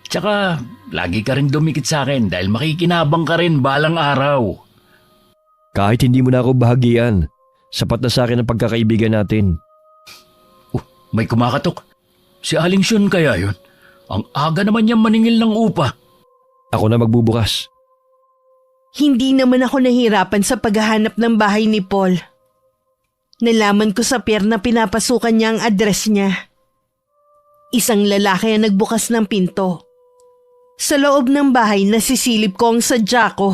Speaker 2: Tsaka, lagi ka rin dumikit sa akin dahil makikinabang ka rin balang araw.
Speaker 1: Kahit hindi mo na ako bahagian, sapat na sa akin ang pagkakaibigan natin.
Speaker 2: May kumakatok. Si Aling Shun kaya yun? Ang aga naman niyang maningil ng upa.
Speaker 1: Ako na magbubukas.
Speaker 3: Hindi naman ako nahirapan sa paghahanap ng bahay ni Paul. Nalaman ko sa pier na pinapasukan niya ang address niya. Isang lalaki ang nagbukas ng pinto. Sa loob ng bahay nasisilip ko ang sadya ko.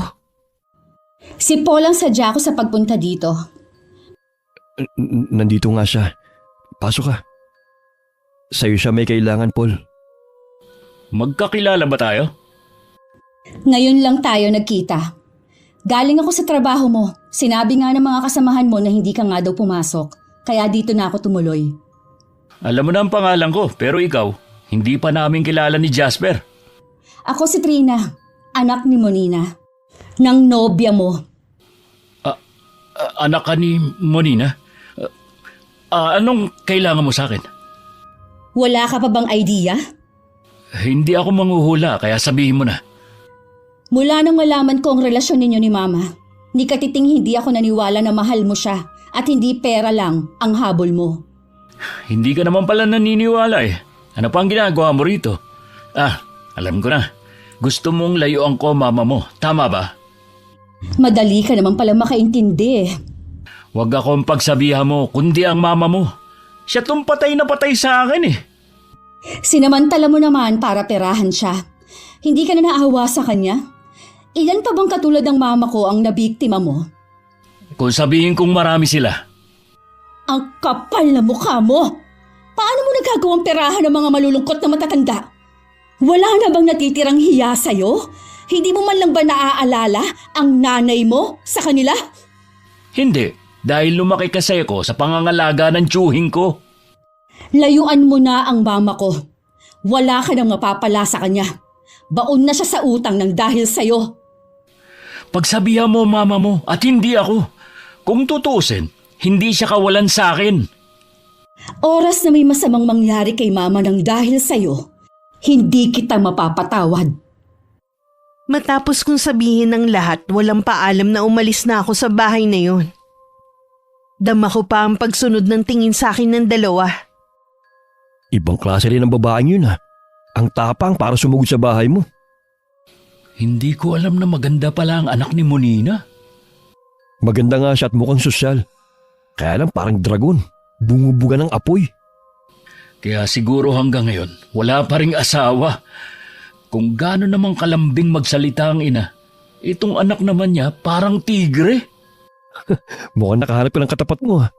Speaker 4: Si Paul ang sadya ko sa pagpunta dito.
Speaker 1: Nandito nga siya. Pasok ka. Sa'yo siya may kailangan, Paul.
Speaker 2: Magkakilala ba tayo?
Speaker 4: Ngayon lang tayo nagkita. Galing ako sa trabaho mo. Sinabi nga ng mga kasamahan mo na hindi ka nga daw pumasok. Kaya dito na ako tumuloy.
Speaker 2: Alam mo na ang pangalan ko, pero ikaw, hindi pa namin kilala ni Jasper.
Speaker 4: Ako si Trina, anak ni Monina. ng nobya mo.
Speaker 2: Anak ka ni Monina? Anong kailangan mo sa akin?
Speaker 4: Wala ka pa bang idea?
Speaker 2: Hindi ako manghuhula, kaya sabihin mo na.
Speaker 4: Mula nang malaman ko ang relasyon ninyo ni Mama, ni katiting hindi ako naniwala na mahal mo siya at hindi pera lang ang habol mo.
Speaker 2: Hindi ka naman pala naniniwala eh. Ano pa ang ginagawa mo rito? Alam ko na. Gusto mong layuan ko mama mo. Tama ba?
Speaker 4: Madali ka naman pala makaintindi.
Speaker 2: Huwag akong pagsabihan mo, kundi ang mama mo. Siya tong patay na patay sa akin eh.
Speaker 4: Sinamantala mo naman para perahan siya. Hindi ka na naawa sa kanya? Ilan pa bang katulad ng mama ko ang nabiktima mo?
Speaker 2: Kung sabihin kong marami sila.
Speaker 4: Ang kapal na mukha mo! Paano mo nagagawang perahan ng mga malulungkot na matatanda? Wala na bang natitirang hiya sa'yo? Hindi mo man lang ba naaalala ang nanay mo sa kanila?
Speaker 2: Hindi, dahil lumaki kasi ako sa pangangalaga ng tiyuhin ko.
Speaker 4: Layuan mo na ang mama ko. Wala ka nang mapapala sa kanya. Baon na siya sa utang ng dahil sa'yo.
Speaker 2: Pagsabihan mo mama mo at hindi ako. Kung tutusin, hindi siya kawalan sa akin.
Speaker 4: Oras na may masamang mangyari kay mama ng dahil sa'yo, hindi kita mapapatawad.
Speaker 3: Matapos kong sabihin ng lahat, walang paalam na umalis na ako sa bahay na yon. Dama ko pa ang pagsunod ng tingin sa akin ng dalawa.
Speaker 1: Ibang klase rin ang babaeng yun ha. Ang tapang para sumugod sa bahay mo.
Speaker 2: Hindi ko alam na maganda pala ang anak ni Monina.
Speaker 1: Maganda nga siya at mukhang sosyal. Kaya lang parang dragon. Bumubuga ng apoy.
Speaker 2: Kaya siguro hanggang ngayon, wala pa ring asawa. Kung gaano namang kalambing magsalita ang ina, itong anak naman niya parang tigre.
Speaker 1: Mukhang nakahanap ka ng katapat mo ha.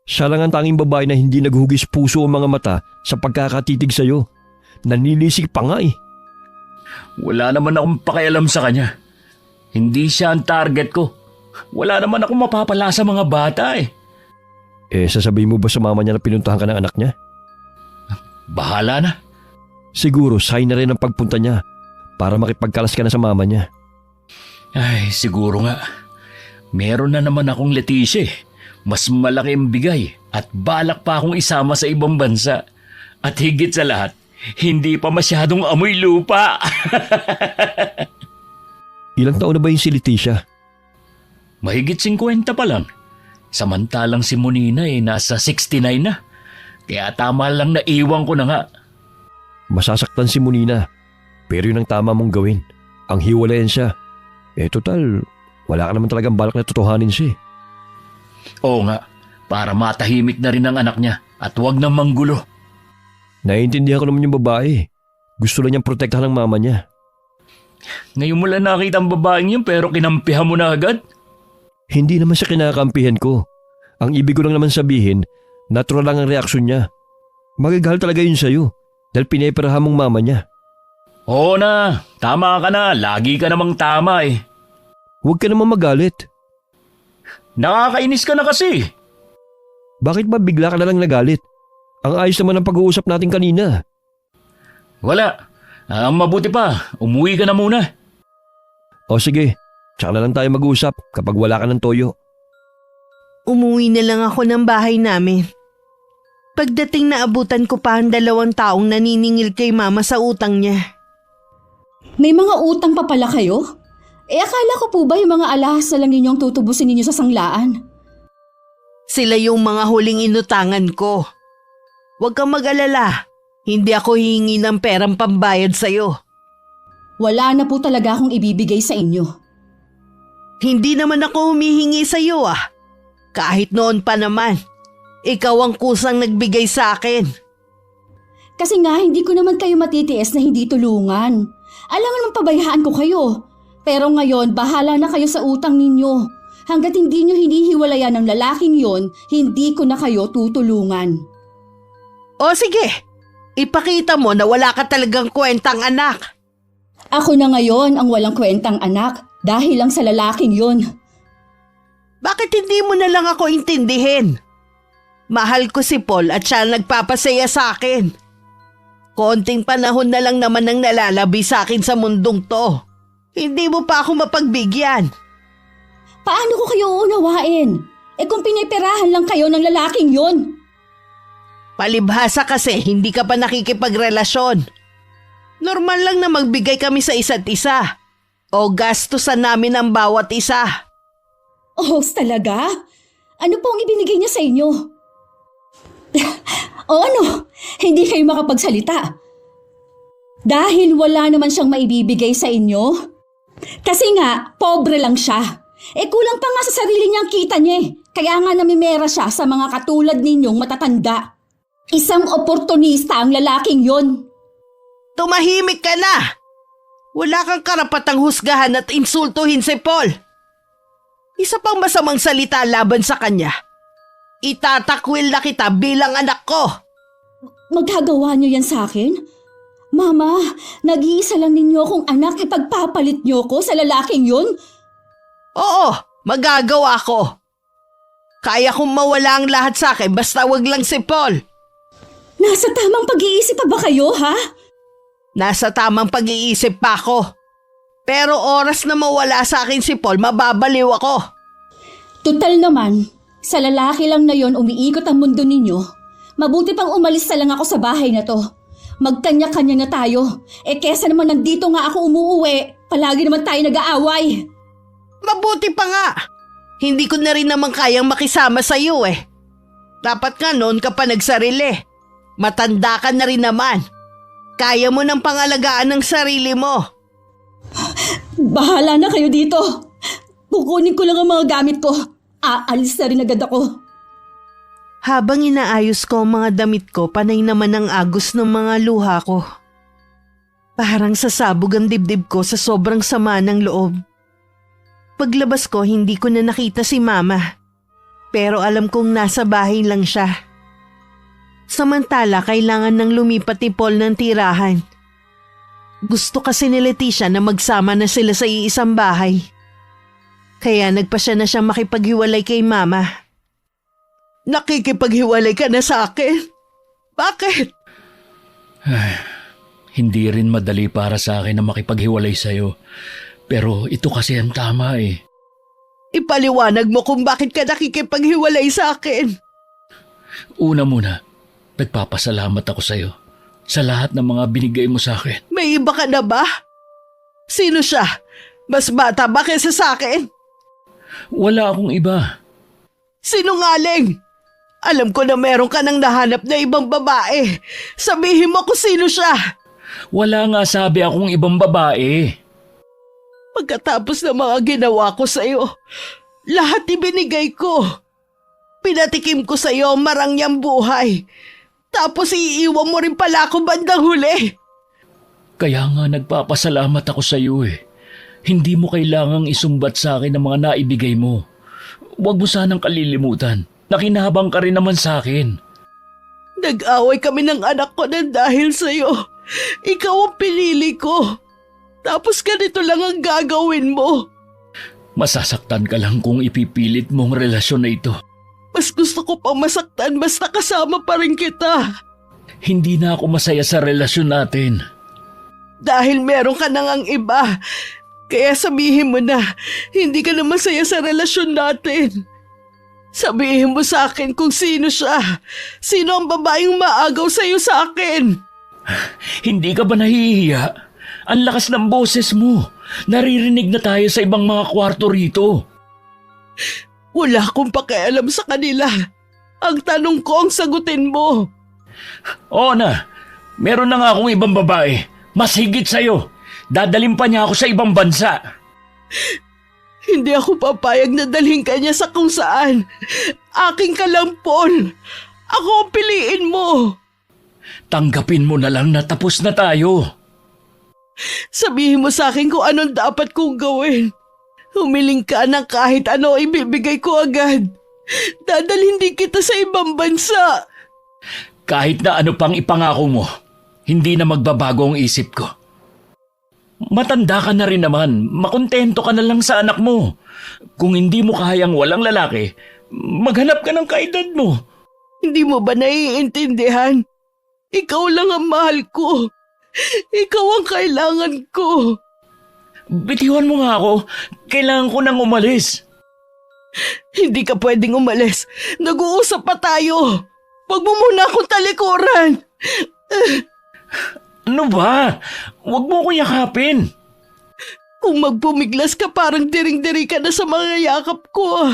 Speaker 1: Siya lang ang tanging babae na hindi naghugis puso o mga mata sa pagkakatitig sa'yo. Nanilisik pa nga eh.
Speaker 2: Wala naman akong pakialam sa kanya. Hindi siya ang target ko. Wala naman akong mapapala sa mga bata eh.
Speaker 1: Sasabihin mo ba sa mama niya na pinuntahan ka ng anak niya?
Speaker 2: Bahala na.
Speaker 1: Siguro sign na rin ang pagpunta niya para makipagkalas ka na sa mama niya.
Speaker 2: Ay, siguro nga. Meron na naman akong Leticia eh. Mas malaki ang bigay at balak pa akong isama sa ibang bansa. At higit sa lahat, hindi pa masyadong amoy lupa.
Speaker 1: Ilang taon na ba yung si Leticia?
Speaker 2: Mahigit 50 pa lang. Samantalang si Monina nasa 69 na. Kaya tama lang na iwan ko na nga.
Speaker 1: Masasaktan si Monina. Pero yun ang tama mong gawin. Ang hiwalayan siya. Total, wala ka naman talagang balak na totohanin siya.
Speaker 2: Oo nga, para matahimik na rin ang anak niya at huwag nang manggulo.
Speaker 1: Naiintindihan ko naman yung babae. Gusto lang niyang protektahan ng mama niya.
Speaker 2: Ngayon mo lang nakita ang babaeng yun pero kinampihan mo na agad?
Speaker 1: Hindi naman siya kinakampihan ko. Ang ibig ko lang naman sabihin, natural lang ang reaksyon niya. Magagahal talaga yun sa'yo dahil pineperahan mong mama niya.
Speaker 2: Oo na, tama ka na. Lagi ka namang tama eh.
Speaker 1: Huwag ka naman magalit.
Speaker 2: Nakakainis ka na kasi.
Speaker 1: Bakit ba bigla ka na lang nagalit? Ang ayos naman ng pag-uusap natin kanina.
Speaker 2: Wala. Ang mabuti pa, umuwi ka na muna.
Speaker 1: O sige, tsaka na lang tayo mag-uusap kapag wala ka ng toyo.
Speaker 3: Umuwi na lang ako ng bahay namin. Pagdating na abutan ko pa ang 2 taong naniningil kay mama sa utang niya.
Speaker 4: May mga utang pa pala kayo? Akala ko po ba yung mga alahas na lang ninyong tutubusin ninyo sa sanglaan?
Speaker 3: Sila yung mga huling inutangan ko. Huwag kang mag-alala. Hindi ako hihingi ng perang pambayad sa'yo.
Speaker 4: Wala na po talaga akong ibibigay sa inyo.
Speaker 3: Hindi naman ako humihingi sa'yo ah. Kahit noon pa naman. Ikaw ang kusang nagbigay sa akin.
Speaker 4: Kasi nga hindi ko naman kayo matitiis na hindi tulungan. Alam naman pabayaan ko kayo. Pero ngayon bahala na kayo sa utang ninyo. Hanggat hindi nyo hinihiwalayan ng lalaking yon, hindi ko na kayo tutulungan.
Speaker 3: O sige, ipakita mo na wala ka talagang kwentang anak.
Speaker 4: Ako na ngayon ang walang kwentang anak dahil lang sa lalaking yon.
Speaker 3: Bakit hindi mo na lang ako intindihin? Mahal ko si Paul at siya ang nagpapasaya sa akin. Konting panahon na lang naman ang nalalabi sa akin sa mundong to. Hindi mo pa ako mapagbigyan.
Speaker 4: Paano ko kayo uunawain? Kung piniperahan lang kayo ng lalaking yun.
Speaker 3: Palibhasa kasi hindi ka pa nakikipagrelasyon. Normal lang na magbigay kami sa isa't isa. O gastusan namin ang bawat isa.
Speaker 4: Oh, talaga? Ano pong ibinigay niya sa inyo? O ano? Hindi kayo makapagsalita. Dahil wala naman siyang maibibigay sa inyo? Kasi nga, pobre lang siya. Kulang pa nga sa sarili niyang kita niya eh. Kaya nga namimera siya sa mga katulad ninyong matatanda. Isang oportunista ang lalaking yon.
Speaker 3: Tumahimik ka na! Wala kang karapatang husgahan at insultuhin si Paul. Isa pang masamang salita laban sa kanya. Itatakwil na kita bilang anak ko.
Speaker 4: Magagawa niyo yan sa akin? Mama, nag-iisa lang ninyo akong anak, ipagpapalit niyo ko sa lalaking yun?
Speaker 3: Oo, magagawa ko. Kaya kong mawala ang lahat sa akin basta wag lang si Paul.
Speaker 4: Nasa tamang pag-iisip pa ba kayo, ha?
Speaker 3: Nasa tamang pag-iisip pa ako. Pero oras na mawala sa akin si Paul, mababaliw ako.
Speaker 4: Tutal naman, sa lalaki lang na yon umiikot ang mundo ninyo. Mabuti pang umalis na lang ako sa bahay na to. Magkanya-kanya na tayo. Kesa naman nandito nga ako umuuwi, palagi naman tayo nag-aaway.
Speaker 3: Mabuti pa nga. Hindi ko na rin naman kayang makisama sa iyo eh. Dapat nga noon ka pa nagsarili. Matanda ka na rin naman. Kaya mo nang pangalagaan ng sarili mo.
Speaker 4: Bahala na kayo dito. Kukunin ko lang ang mga gamit ko. Aalis na rin agad ako.
Speaker 3: Habang inaayos ko ang mga damit ko, panay naman ang agos ng mga luha ko. Parang sasabog ang dibdib ko sa sobrang sama ng loob. Paglabas ko, hindi ko na nakita si Mama. Pero alam kong nasa bahay lang siya. Samantala, kailangan nang lumipat ni Paul ng tirahan. Gusto kasi ni Leticia na magsama na sila sa iisang bahay. Kaya nagpasya na siyang makipaghiwalay kay Mama. Nakikipaghiwalay ka na sa akin? Bakit?
Speaker 2: Hindi rin madali para sa akin na makipaghiwalay sa'yo. Pero ito kasi ang tama eh.
Speaker 3: Ipaliwanag mo kung bakit ka nakikipaghiwalay sa akin.
Speaker 2: Una muna, nagpapasalamat ako sa'yo sa lahat ng mga binigay mo sa akin.
Speaker 3: May iba ka na ba? Sino siya? Mas bata ba kaysa sa akin?
Speaker 2: Wala akong iba.
Speaker 3: Sinungaling! Alam ko na meron ka nang nahanap na ibang babae. Sabihin mo kung sino siya.
Speaker 2: Wala nga sabi akong ibang babae.
Speaker 3: Pagkatapos ng mga ginawa ko sa'yo, lahat ibinigay ko. Pinatikim ko sa'yo ang marangyang buhay. Tapos iiwan mo rin pala ako bandang huli.
Speaker 2: Kaya nga nagpapasalamat ako sa iyo eh. Hindi mo kailangang isumbat sa akin ang mga naibigay mo. Huwag mo sanang kalilimutan. Nakinabang ka rin naman sa akin.
Speaker 3: Nag-away kami ng anak ko na dahil sa'yo. Ikaw ang pinili ko. Tapos ganito lang ang gagawin mo.
Speaker 2: Masasaktan ka lang kung ipipilit mong relasyon na ito.
Speaker 3: Mas gusto ko pang masaktan basta kasama pa rin kita.
Speaker 2: Hindi na ako masaya sa relasyon natin.
Speaker 3: Dahil meron ka nang ang iba. Kaya sabihin mo na, hindi ka na masaya sa relasyon natin. Sabihin mo sa akin kung sino siya. Sino ang babaeng maagaw sa'yo sa akin?
Speaker 2: Hindi ka ba nahihiya? Ang lakas ng boses mo. Naririnig na tayo sa ibang mga kwarto rito.
Speaker 3: Wala akong pakialam sa kanila. Ang tanong ko ang sagutin mo.
Speaker 2: Oo na, meron na nga akong ibang babae. Mas higit sa'yo. Dadalim pa niya ako sa ibang bansa.
Speaker 3: Hindi ako papayag na dalhin ka niya sa kung saan. Aking ka lang, Paul. Ako ang piliin mo.
Speaker 2: Tanggapin mo na lang na tapos na tayo.
Speaker 3: Sabihin mo sa akin kung anong dapat kong gawin. Humiling ka ng kahit ano ibibigay ko agad. Dadalhin din kita sa ibang bansa.
Speaker 2: Kahit na ano pang ipangako mo, hindi na magbabago ang isip ko. Matanda ka na rin naman, makontento ka na lang sa anak mo. Kung hindi mo kayang walang lalaki, maghanap ka ng kaedad mo.
Speaker 3: Hindi mo ba naiintindihan? Ikaw lang ang mahal ko. Ikaw ang kailangan ko.
Speaker 2: Bitiwan mo nga ako. Kailangan ko nang umalis.
Speaker 3: Hindi ka pwedeng umalis. Nag-uusap pa tayo. Huwag mo muna akong talikuran.
Speaker 2: Ano ba? Huwag mo ko yakapin.
Speaker 3: Kung magpumiglas ka, parang diring-diri ka na sa mga yakap ko.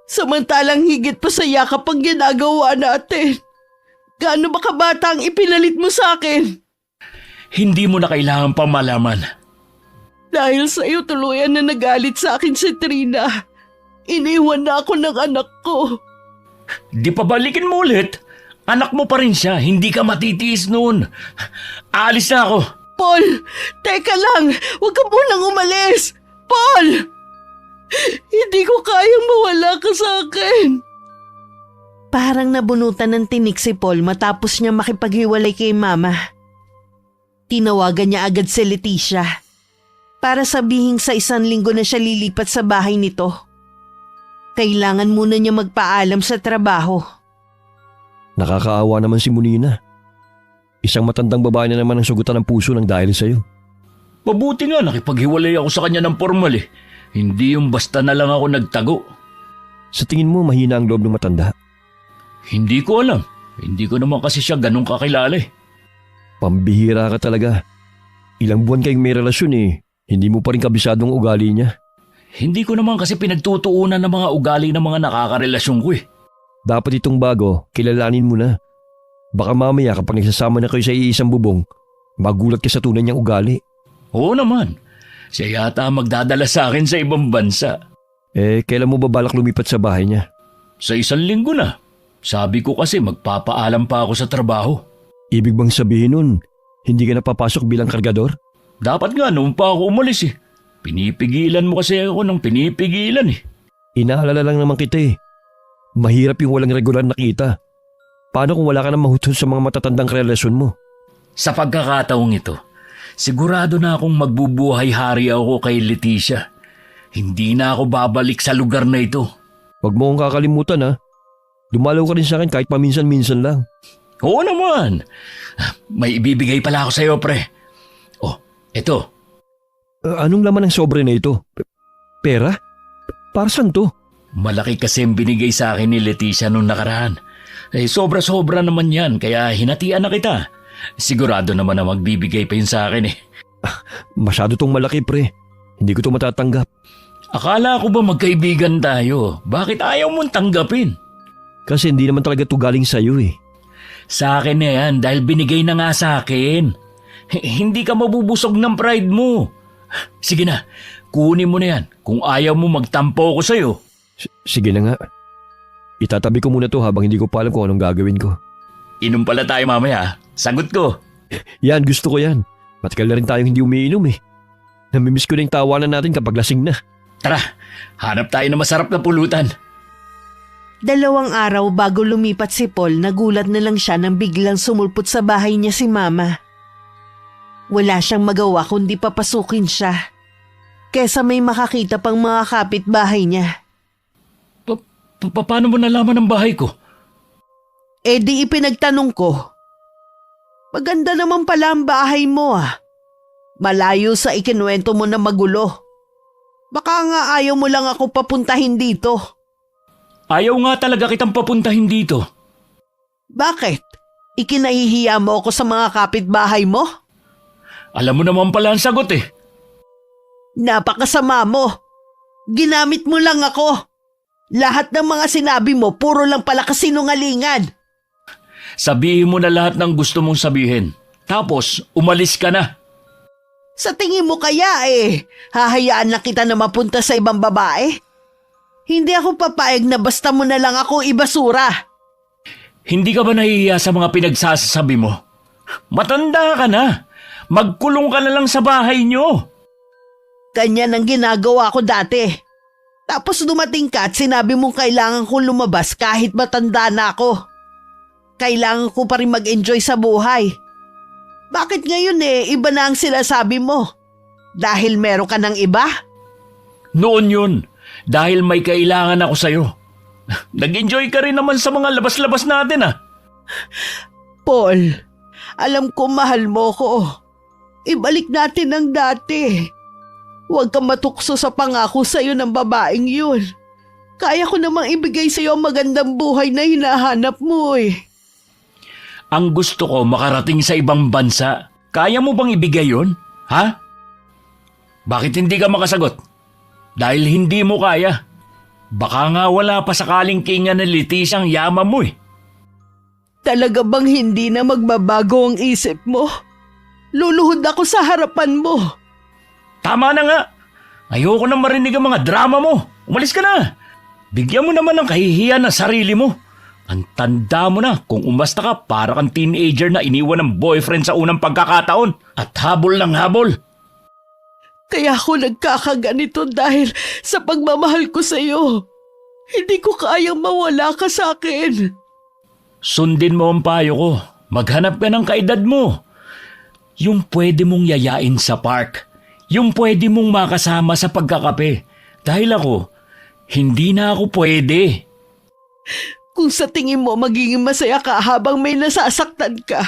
Speaker 3: Samantalang higit pa sa yakap ang ginagawa natin. Gaano ba kabata ang ipinalit mo sa akin?
Speaker 2: Hindi mo na kailangan pa malaman.
Speaker 3: Dahil sa iyo tuluyan na nagalit sa akin si Trina. Iniwan na ako ng anak ko.
Speaker 2: Di pa balikin mo ulit? Anak mo pa rin siya, hindi ka matitiis noon. Aalis na ako.
Speaker 3: Paul, teka lang. Huwag ka munang umalis. Paul! Hindi ko kayang mawala ka sa akin. Parang nabunutan ng tinik si Paul matapos niya makipaghiwalay kay Mama. Tinawagan niya agad si Leticia para sabihin sa 1 linggo na siya lilipat sa bahay nito. Kailangan muna niya magpaalam sa trabaho.
Speaker 1: Nakakaawa naman si Munina. Isang matandang babae na naman ang sugutan ng puso ng dahil sa'yo.
Speaker 2: Mabuti nga nakipaghiwalay ako sa kanya ng formal eh. Hindi yung basta na lang ako nagtago.
Speaker 1: Sa tingin mo mahina ang loob ng matanda?
Speaker 2: Hindi ko alam. Hindi ko naman kasi siya ganun kakilala eh.
Speaker 1: Pambihira ka talaga. Ilang buwan kayong may relasyon eh. Hindi mo pa rin kabisadong ugali niya.
Speaker 2: Hindi ko naman kasi pinagtutuunan ng mga ugali ng mga nakakarelasyon ko eh.
Speaker 1: Dapat itong bago, kilalanin mo na. Baka mamaya kapag nagsasama na kayo sa iisang bubong, magulat ka sa tunay niyang ugali.
Speaker 2: Oo naman. Siya yata magdadala sa akin sa ibang bansa.
Speaker 1: Kailan mo ba balak lumipat sa bahay niya?
Speaker 2: Sa 1 linggo na. Sabi ko kasi magpapaalam pa ako sa trabaho.
Speaker 1: Ibig bang sabihin nun, hindi ka napapasok bilang kargador?
Speaker 2: Dapat nga noon pa ako umalis eh. Pinipigilan mo kasi ako ng pinipigilan eh.
Speaker 1: Inaalala lang naman kita eh. Mahirap yung walang regular na kita. Paano kung wala ka nang mahutot sa mga matatandang relasyon mo?
Speaker 2: Sa pagkakataong ito, sigurado na akong magbubuhay-hari ako kay Leticia. Hindi na ako babalik sa lugar na ito.
Speaker 1: Huwag mo akong kakalimutan ha. Dumalaw ka rin sa akin kahit paminsan-minsan lang.
Speaker 2: Oo naman. May ibibigay pala ako sa iyo, pre. Oh, eto.
Speaker 1: Anong laman ng sobre na ito? Pera? Para saan to?
Speaker 2: Malaki kasi ang binigay sa akin ni Leticia nung nakaraan. Sobra-sobra naman yan, kaya hinatian na kita. Sigurado naman na magbibigay pa yun sa akin eh.
Speaker 1: Masyado tong malaki pre. Hindi ko to matatanggap.
Speaker 2: Akala ko ba magkaibigan tayo? Bakit ayaw mong tanggapin?
Speaker 1: Kasi hindi naman talaga to galing sa'yo eh.
Speaker 2: Sa akin na yan dahil binigay na nga sa akin. Hindi ka mabubusog ng pride mo. Sige na, kunin mo na yan kung ayaw mo magtampo ko sa'yo.
Speaker 1: Sige na nga. Itatabi ko muna to habang hindi ko pa alam kung anong gagawin ko.
Speaker 2: Inom pala tayo mamaya. Sagot ko.
Speaker 1: Yan, gusto ko yan. Matagal na rin tayong hindi umiinom eh. Namimiss ko na yung tawanan natin kapag lasing na.
Speaker 2: Tara, hanap tayo ng masarap na pulutan.
Speaker 3: 2 araw bago lumipat si Paul, nagulat na lang siya nang biglang sumulpot sa bahay niya si Mama. Wala siyang magawa kundi papasukin siya. Kesa may makakita pang mga kapitbahay niya.
Speaker 2: Paano mo nalaman ang bahay ko?
Speaker 3: Di ipinagtanong ko. Maganda naman pala ang bahay mo ah. Malayo sa ikinuwento mo na magulo. Baka nga ayaw mo lang ako papuntahin dito.
Speaker 2: Ayaw nga talaga kitang papuntahin dito.
Speaker 3: Bakit? Ikinahihiya mo ako sa mga kapitbahay mo?
Speaker 2: Alam mo naman pala ang sagot eh.
Speaker 3: Napakasama mo. Ginamit mo lang ako. Lahat ng mga sinabi mo, puro lang pala kasinungalingan.
Speaker 2: Sabihin mo na lahat ng gusto mong sabihin. Tapos, umalis ka na.
Speaker 3: Sa tingin mo kaya hahayaan lang kita na mapunta sa ibang babae? Hindi ako papayag na basta mo na lang ako ibasura.
Speaker 2: Hindi ka ba nahihiya sa mga pinagsasabi mo? Matanda ka na. Magkulong ka na lang sa bahay nyo.
Speaker 3: Ganyan ang ginagawa ko dati. Tapos dumating ka at sinabi mong kailangan kong lumabas kahit matanda na ako. Kailangan ko pa rin mag-enjoy sa buhay. Bakit ngayon iba na ang sinasabi mo? Dahil meron ka ng iba?
Speaker 2: Noon yun, dahil may kailangan ako sa'yo. Nag-enjoy ka rin naman sa mga labas-labas natin ah.
Speaker 3: Paul, alam ko mahal mo ko. Ibalik natin ang dati. Huwag kang matukso sa pangako sa'yo ng babaeng yun. Kaya ko namang ibigay sa'yo ang magandang buhay na hinahanap mo eh.
Speaker 2: Ang gusto ko makarating sa ibang bansa. Kaya mo bang ibigay yun? Ha? Bakit hindi ka makasagot? Dahil hindi mo kaya. Baka nga wala pa sakaling kinga ng Leticia ang yaman mo eh.
Speaker 3: Talaga bang hindi na magbabago ang isip mo? Luluhod ako sa harapan mo.
Speaker 2: Tama na nga. Ayoko na marinig ang mga drama mo. Umalis ka na. Bigyan mo naman ng kahihiyan ng sarili mo. Ang tanda mo na kung umasta ka para kang teenager na iniwan ng boyfriend sa unang pagkakataon at habol ng habol.
Speaker 3: Kaya ako nagkakaganito dahil sa pagmamahal ko sa'yo. Hindi ko kayang mawala ka sa akin.
Speaker 2: Sundin mo ang payo ko. Maghanap ka ng kaedad mo. Yung pwede mong yayain sa park. Yung pwede mong makasama sa pagkakape. Dahil ako, hindi na ako pwede.
Speaker 3: Kung sa tingin mo magiging masaya ka habang may nasasaktan ka,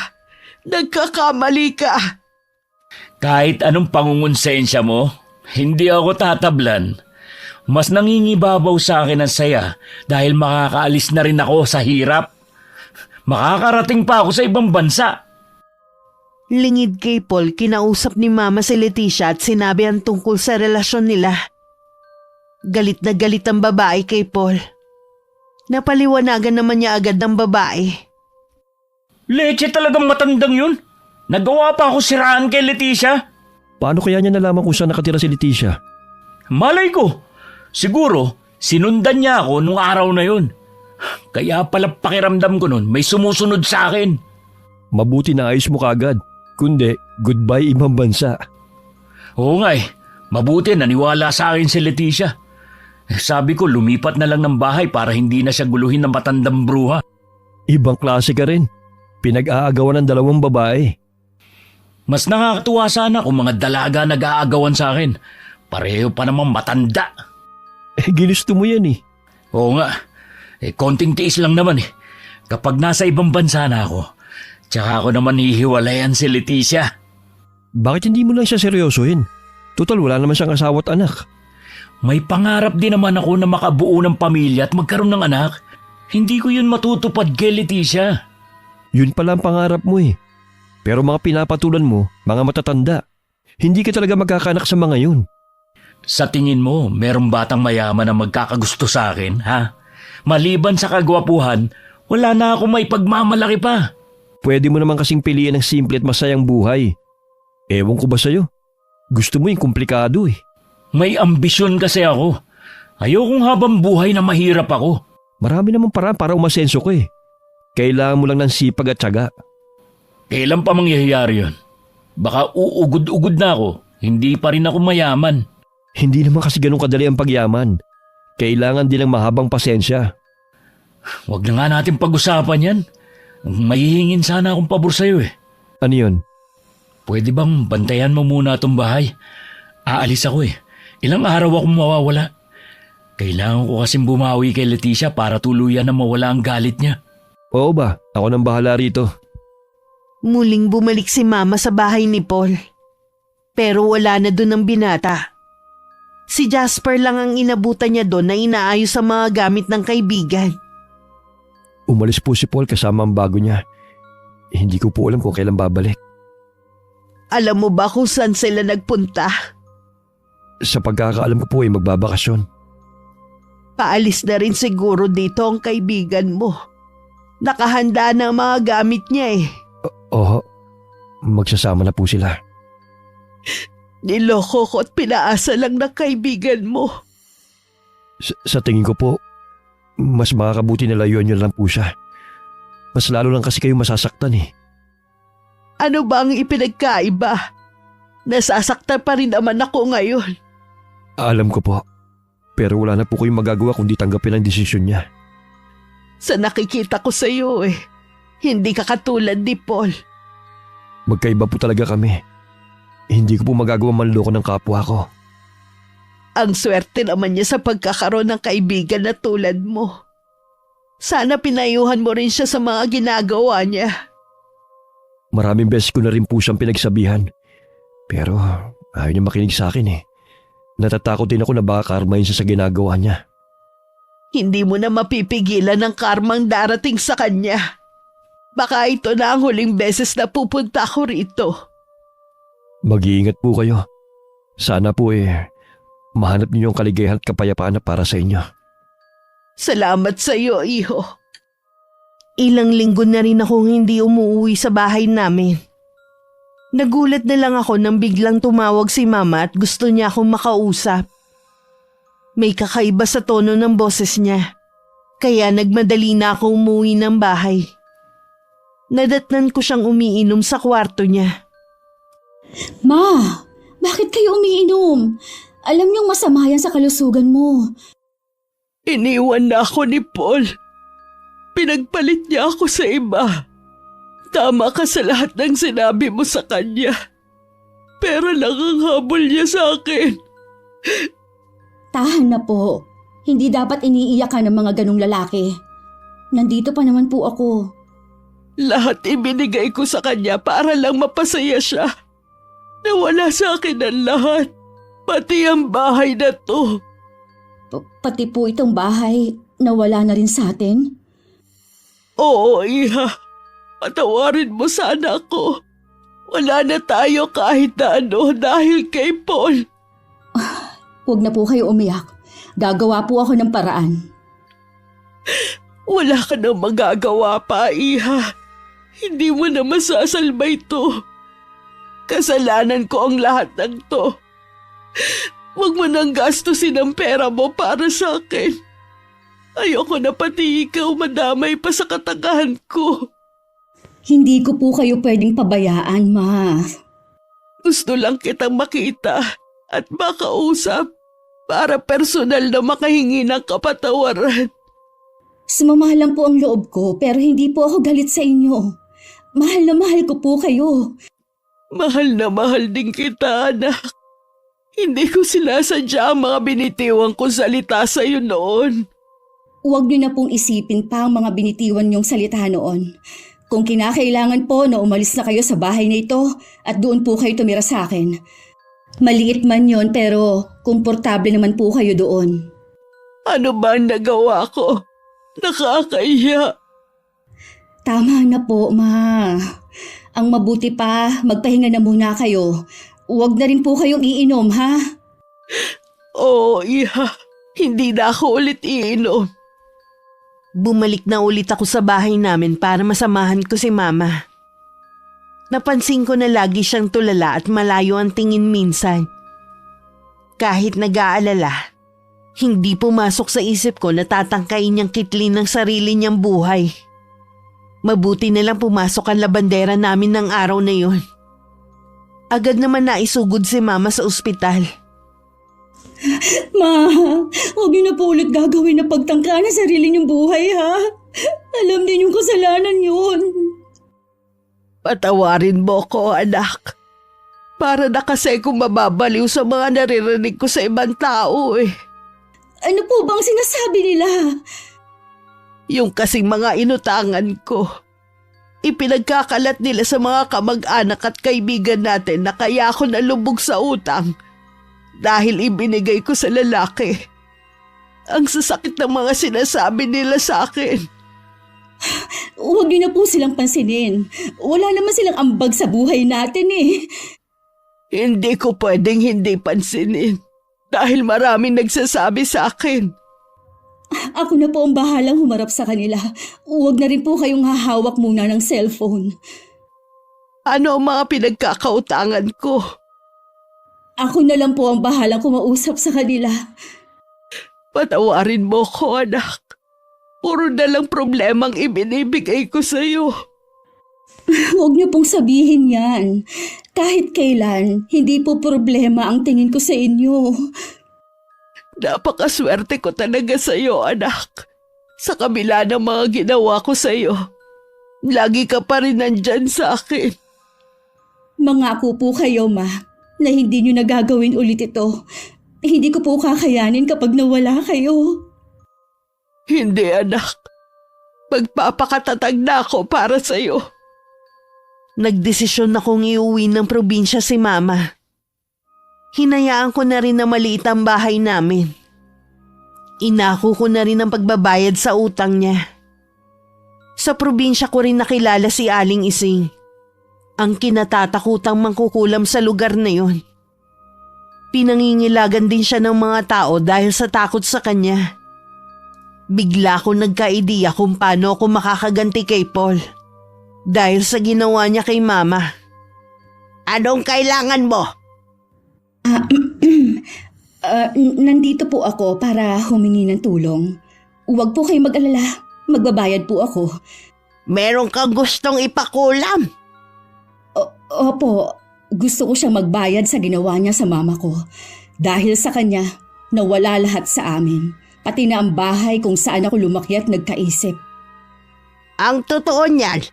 Speaker 3: nagkakamali ka.
Speaker 2: Kahit anong pangungonsensya mo, hindi ako tatablan. Mas nangingibabaw sa akin ang saya dahil makakaalis na rin ako sa hirap. Makakarating pa ako sa ibang bansa.
Speaker 3: Lingid kay Paul, kinausap ni Mama si Leticia at sinabi ang tungkol sa relasyon nila. Galit na galit ang babae kay Paul. Napaliwanagan naman niya agad ng babae.
Speaker 2: Leche talagang matandang yun. Nagawa pa ako siraan kay Leticia.
Speaker 1: Paano kaya niya nalaman kung saan nakatira si Leticia?
Speaker 2: Malay ko. Siguro, sinundan niya ako nung araw na yun. Kaya pala pakiramdam ko nun, may sumusunod sa akin.
Speaker 1: Mabuti na ayos mo kagad. Kundi, goodbye ibang bansa.
Speaker 2: Oo nga eh. Mabuti naniwala sa akin si Leticia. Sabi ko lumipat na lang ng bahay para hindi na siya guluhin ng matandang bruha.
Speaker 1: Ibang klase ka rin. Pinag-aagawan ng dalawang babae.
Speaker 2: Mas nakakatuwa sana kung mga dalaga nag-aagawan sa akin. Pareho pa namang matanda.
Speaker 1: Ginusto mo yan eh.
Speaker 2: Oo nga. Konting tiis lang naman eh. Kapag nasa ibang bansa na ako, tsaka ako naman hihiwalayan si Leticia.
Speaker 1: Bakit hindi mo lang siya seryosohin? Total, wala naman siyang asawa at anak.
Speaker 2: May pangarap din naman ako na makabuo ng pamilya at magkaroon ng anak. Hindi ko yun matutupad kay Leticia.
Speaker 1: Yun pala ang pangarap mo eh. Pero mga pinapatulan mo, mga matatanda. Hindi ka talaga magkakanak sa mga yun.
Speaker 2: Sa tingin mo, merong batang mayaman na magkakagusto sa akin, ha? Maliban sa kagwapuhan, wala na ako may pagmamalaki pa.
Speaker 1: Pwede mo naman kasing piliin ng simple at masayang buhay. Ewan ko ba sa'yo? Gusto mo yung komplikado eh.
Speaker 2: May ambisyon kasi ako. Ayokong habang buhay na mahirap ako.
Speaker 1: Marami namang paraan para umasenso ko eh. Kailangan mo lang ng sipag at tiyaga.
Speaker 2: Kailan pa mangyayari yun? Baka uugod-ugod na ako. Hindi pa rin ako mayaman.
Speaker 1: Hindi naman kasi ganun kadali ang pagyaman. Kailangan din ng mahabang pasensya.
Speaker 2: Huwag na nga natin pag-usapan yan. Mahihingin sana akong pabor sa'yo eh.
Speaker 1: Ano yun?
Speaker 2: Pwede bang bantayan mo muna itong bahay? Aalis ako eh. Ilang araw akong mawawala. Kailangan ko kasing bumawi kay Leticia para tuluyan na mawala ang galit niya.
Speaker 1: Oo ba? Ako nang bahala rito.
Speaker 3: Muling bumalik si Mama sa bahay ni Paul. Pero wala na dun ang binata. Si Jasper lang ang inabutan niya doon na inaayos ang mga gamit ng kaibigan.
Speaker 1: Umalis po si Paul kasama ang bago niya. Hindi ko po alam kung kailan babalik.
Speaker 3: Alam mo ba kung saan sila nagpunta?
Speaker 1: Sa pagkakaalam ko po ay magbabakasyon.
Speaker 3: Paalis na rin siguro dito ang kaibigan mo. Nakahanda na ang mga gamit niya eh.
Speaker 1: Oo, magsasama na po sila.
Speaker 3: Niloko ko at pinaasa lang ng kaibigan mo.
Speaker 1: Sa tingin ko po, mas makakabuti na layuan niyo lang po siya. Mas lalo lang kasi kayo masasaktan eh.
Speaker 3: Ano ba ang ipinagkaiba? Nasasaktan pa rin naman ako ngayon.
Speaker 1: Alam ko po, pero wala na po kayong magagawa kundi tanggapin ang desisyon niya.
Speaker 3: Sa nakikita ko sa iyo eh, hindi ka katulad ni Paul.
Speaker 1: Magkaiba po talaga kami. Hindi ko po magagawa manloko ng kapwa ko.
Speaker 3: Ang swerte naman niya sa pagkakaroon ng kaibigan na tulad mo. Sana pinayuhan mo rin siya sa mga ginagawa niya.
Speaker 1: Maraming beses ko na rin po siyang pinagsabihan. Pero ayaw niya makinig sa akin eh. Natatakot din ako na baka karmahin siya sa ginagawa niya.
Speaker 3: Hindi mo na mapipigilan ang karmang darating sa kanya. Baka ito na ang huling beses na pupunta ako rito.
Speaker 1: Mag-iingat po kayo. Sana po mahanap niyo yung kaligayahan at kapayapaan na para sa inyo.
Speaker 3: Salamat sa iyo, iho. Ilang linggo na rin akong hindi umuwi sa bahay namin. Nagulat na lang ako nang biglang tumawag si Mama at gusto niya akong makausap. May kakaiba sa tono ng boses niya, kaya nagmadali na ako umuwi ng bahay. Nadatnan ko siyang umiinom sa kwarto niya.
Speaker 4: Ma, bakit kayo umiinom? Alam niyong masama yan sa kalusugan mo.
Speaker 3: Iniwan na ako ni Paul. Pinagpalit niya ako sa iba. Tama ka sa lahat ng sinabi mo sa kanya. Pero lang ang habol niya sa akin.
Speaker 4: Tahan na po. Hindi dapat iniiyakan ng mga ganong lalaki. Nandito pa naman po ako.
Speaker 3: Lahat ibinigay ko sa kanya para lang mapasaya siya. Nawala sa akin ang lahat. Pati ang bahay na to.
Speaker 4: Pati po itong bahay, nawala na rin sa atin.
Speaker 3: Oo, Iha. Patawarin mo sana ako. Wala na tayo kahit na ano dahil kay Paul.
Speaker 4: Huwag na po kayo umiyak. Gagawa po ako ng paraan.
Speaker 3: Wala ka nang magagawa pa, Iha. Hindi mo na masasalba ito. Kasalanan ko ang lahat ng to. Huwag mo nang gastusin ang pera mo para sa akin. Ayoko na pati ikaw madamay pa sa katagahan ko.
Speaker 4: Hindi ko po kayo pwedeng pabayaan, Ma.
Speaker 3: Gusto lang kitang makita at makausap para personal na makahingi ng kapatawaran.
Speaker 4: Sumama lang po ang loob ko pero hindi po ako galit sa inyo. Mahal na mahal ko po kayo.
Speaker 3: Mahal na mahal din kita, anak. Hindi ko sinasadya ang mga binitiwang kong salita sa'yo noon.
Speaker 4: Huwag niyo na pong isipin pa ang mga binitiwan niyong salita noon. Kung kinakailangan po na umalis na kayo sa bahay na ito at doon po kayo tumira sa akin. Maliit man yon pero komportable naman po kayo doon.
Speaker 3: Ano ba ang nagawa ko? Nakakahiya.
Speaker 4: Tama na po, Ma. Ang mabuti pa, magpahinga na muna kayo. Huwag na rin po kayong iinom, ha?
Speaker 3: Oo, Iha. Hindi na ako ulit iinom. Bumalik na ulit ako sa bahay namin para masamahan ko si Mama. Napansin ko na lagi siyang tulala at malayo ang tingin minsan. Kahit nag-aalala, hindi pumasok sa isip ko na tatangkain niyang kitlin ng sarili niyang buhay. Mabuti na lang pumasok ang labandera namin ng araw na yon. Agad naman naisugod si Mama sa ospital.
Speaker 4: Ma, huwag niyo na po ulit gagawin na pagtangka na sarili niyong buhay, ha? Alam din yung kasalanan yun.
Speaker 3: Patawarin mo ko, anak. Para na kasi kung mababaliw sa mga naririnig ko sa ibang tao eh.
Speaker 4: Ano po bang sinasabi nila?
Speaker 3: Yung kasing mga inutangan ko. Ipinagkakalat nila sa mga kamag-anak at kaibigan natin na kaya ako nalubog sa utang dahil ibinigay ko sa lalaki. Ang sasakit ng mga sinasabi nila sa akin.
Speaker 4: Huwag niyo na po silang pansinin. Wala naman silang ambag sa buhay natin eh.
Speaker 3: Hindi ko pwedeng hindi pansinin dahil maraming nagsasabi sa akin.
Speaker 4: Ako na po ang bahalang humarap sa kanila. Huwag na rin po kayong hahawak muna ng cellphone.
Speaker 3: Ano ang mga pinagkakautangan ko?
Speaker 4: Ako na lang po ang bahalang kumausap sa kanila.
Speaker 3: Patawarin mo ko, anak. Puro na lang problemang ibinibigay ko sa'yo.
Speaker 4: Huwag niyo pong sabihin yan. Kahit kailan, hindi po problema ang tingin ko sa inyo.
Speaker 3: Napakaswerte ko talaga sa'yo, anak. Sa kabila ng mga ginawa ko sa'yo, lagi ka pa rin nandyan sa akin.
Speaker 4: Mangako po kayo, Ma, na hindi niyo nagagawin ulit ito. Hindi ko po kakayanin kapag nawala kayo.
Speaker 3: Hindi, anak. Magpapakatatag na ako para sa'yo. Nagdesisyon akong iuwi ng probinsya si Mama. Hinayaan ko na rin na maliit ang bahay namin. Inako ko na rin ang pagbabayad sa utang niya. Sa probinsya ko rin nakilala si Aling Ising, ang kinatatakutang mangkukulam sa lugar na yon. Pinangingilagan din siya ng mga tao dahil sa takot sa kanya. Bigla ko nagka-ideya kung paano ako makakaganti kay Paul dahil sa ginawa niya kay Mama. Anong kailangan mo?
Speaker 4: Nandito po ako para humingi ng tulong. Huwag po kayo mag-alala. Magbabayad po ako.
Speaker 3: Meron kang gustong ipakulam?
Speaker 4: Opo, gusto ko siyang magbayad sa ginawa niya sa mama ko. Dahil sa kanya, nawala lahat sa amin. Pati na ang bahay kung saan ako lumaki at nagkaisip.
Speaker 3: Ang totoo niyan,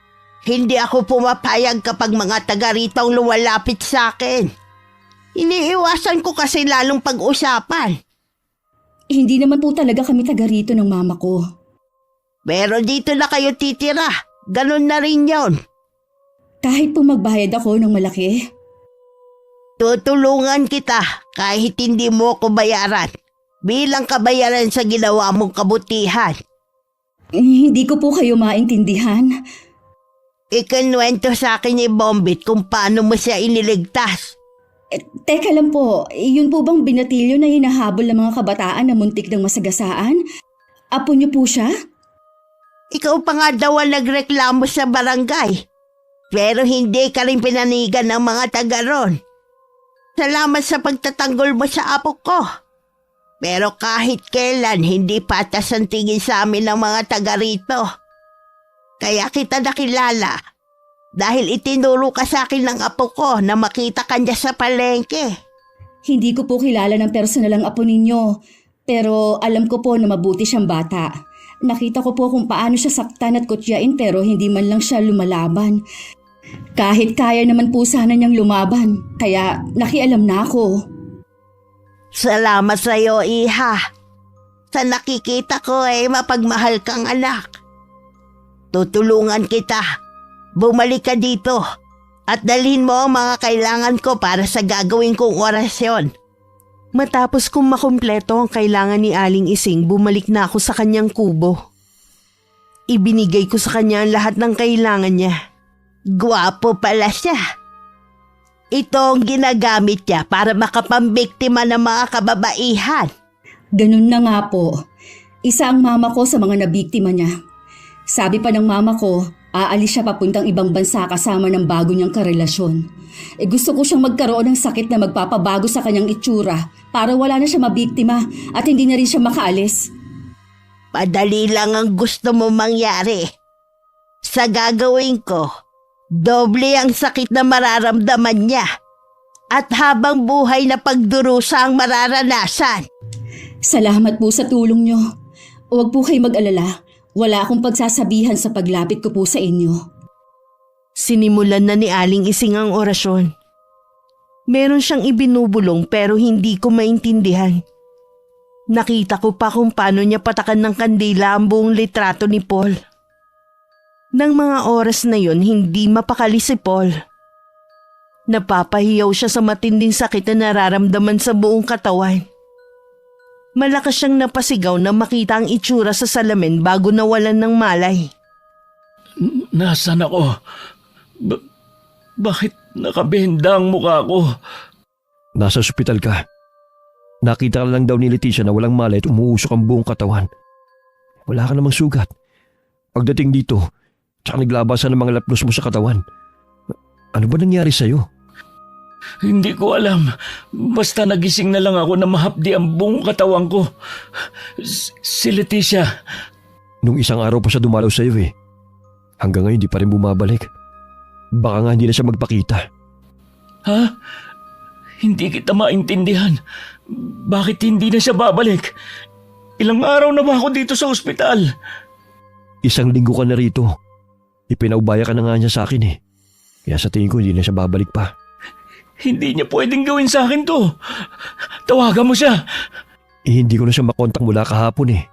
Speaker 3: hindi ako pumapayag kapag mga taga rito ang lumalapit sa akin. Iniiwasan ko kasi lalong pag-usapan.
Speaker 4: Hindi naman po talaga kami taga rito ng mama ko.
Speaker 3: Pero dito na kayo titira. Ganun na rin yon.
Speaker 4: Kahit po magbayad ako ng malaki.
Speaker 3: Tutulungan kita kahit hindi mo ko bayaran. Bilang kabayaran sa ginawa mong kabutihan.
Speaker 4: Hindi ko po kayo maintindihan.
Speaker 3: Ikinwento sa akin ni Bombit kung paano mo siya iniligtas.
Speaker 4: Teka lang po, yun po bang binatilyo na hinahabol ng mga kabataan na muntik ng masagasaan? Apo niyo po siya?
Speaker 3: Ikaw pa nga daw ang nagreklamo sa barangay. Pero hindi ka rin pinanigan ng mga taga ron. Salamat sa pagtatanggol mo sa apo ko. Pero kahit kailan hindi patas ang tingin sa amin ng mga taga rito. Kaya kita nakilala dahil itinuro ka sa akin ng apo ko na makita ka niya sa palengke.
Speaker 4: Hindi ko po kilala ng personal ang apo ninyo. Pero alam ko po na mabuti siyang bata. Nakita ko po kung paano siya saktan at kutyain pero hindi man lang siya lumalaban. Kahit kaya naman po sana niyang lumaban, kaya nakialam na ako.
Speaker 3: Salamat sa iyo, Iha. Sa nakikita ko mapagmahal kang anak. Tutulungan kita. Bumalik ka dito at dalhin mo ang mga kailangan ko para sa gagawin kong orasyon. Matapos kong makumpleto ang kailangan ni Aling Ising, bumalik na ako sa kanyang kubo. Ibinigay ko sa kanya ang lahat ng kailangan niya. Gwapo pala siya. Ito ang ginagamit niya para makapambiktima ng mga kababaihan.
Speaker 4: Ganun na nga po. Isa ang mama ko sa mga nabiktima niya. Sabi pa ng mama ko, aalis siya papuntang ibang bansa kasama ng bago niyang karelasyon. Gusto ko siyang magkaroon ng sakit na magpapabago sa kanyang itsura para wala na siya mabiktima at hindi na rin siya makaalis.
Speaker 3: Padali lang ang gusto mo mangyari. Sa gagawin ko, doble ang sakit na mararamdaman niya at habang buhay na pagdurusa ang mararanasan.
Speaker 4: Salamat po sa tulong niyo. Huwag po kayo mag-alala. Wala akong pagsasabihan sa paglapit ko po sa inyo.
Speaker 3: Sinimulan na ni Aling Ising ang orasyon. Meron siyang ibinubulong pero hindi ko maintindihan. Nakita ko pa kung paano niya patakan ng kandila ang buong litrato ni Paul. Nang mga oras na yon, hindi mapakali si Paul. Napapahiyaw siya sa matinding sakit na nararamdaman sa buong katawan. Malakas siyang napasigaw na makita ang itsura sa salamin bago nawalan ng malay.
Speaker 2: Nasaan ako? Bakit nakabenda ang mukha ko?
Speaker 1: Nasa ospital ka. Nakita ka lang daw ni Leticia na walang malay at umuusok ang buong katawan. Wala ka namang sugat. Pagdating dito, tsaka naglabasan ng mga lapnos mo sa katawan. Ano ba nangyari sa'yo?
Speaker 2: Hindi ko alam. Basta nagising na lang ako na mahapdi ang buong katawan ko. Si Leticia.
Speaker 1: Nung isang araw pa siya dumalaw sa'yo eh. Hanggang ngayon di pa rin bumabalik. Baka nga hindi na siya magpakita.
Speaker 2: Ha? Hindi kita maintindihan. Bakit hindi na siya babalik? Ilang araw na ba ako dito sa ospital?
Speaker 1: 1 linggo ka na rito. Ipinaubaya ka na nga niya sa akin eh. Kaya sa tingin ko hindi na siya babalik pa.
Speaker 2: Hindi niya pwedeng gawin sa akin to. Tawagan mo siya.
Speaker 1: Hindi ko na siya makontak mula kahapon eh.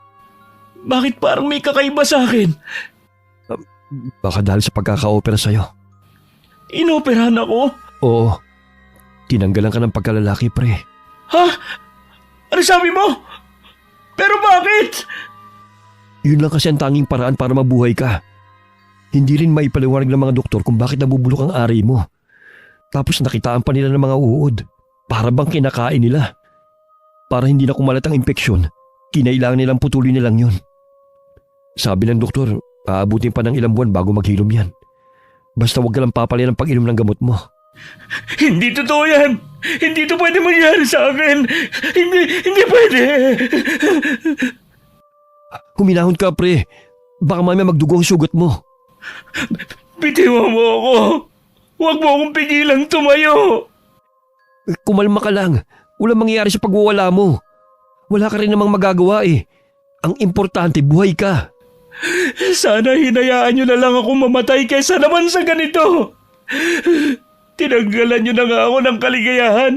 Speaker 2: Bakit parang may kakaiba sa akin?
Speaker 1: Baka dahil sa pagkaka-opera sa'yo.
Speaker 2: Inoperahan ako?
Speaker 1: Oo. Tinanggalan ka ng pagkalalaki, pre.
Speaker 2: Ha? Ano sabi mo? Pero bakit?
Speaker 1: Yun lang kasi ang tanging paraan para mabuhay ka. Hindi rin maipaliwanag ng mga doktor kung bakit nabubulok ang ari mo. Tapos nakitaan pa nila ng mga uod. Para bang kinakain nila. Para hindi na kumalat ang impeksyon, kinailangan nilang putulin nilang yun. Sabi ng doktor, aabutin pa ng ilang buwan bago maghilom yan. Basta huwag ka lang papalian ang pag-inom ng gamot mo.
Speaker 2: Hindi totoo yan. Hindi to pwede mangyari sa akin. Hindi pwede.
Speaker 1: Huminahon ka, pre. Baka mamaya magdugo ang sugat mo.
Speaker 2: Bitiwan mo ako. Huwag mo akong pigilang tumayo.
Speaker 1: Kumalma ka lang. Walang mangyayari sa pagwawala mo. Wala ka rin namang magagawa eh. Ang importante, buhay ka.
Speaker 2: Sana hinayaan nyo na lang ako mamatay kaysa naman sa ganito. Tinanggalan nyo na nga ako ng kaligayahan.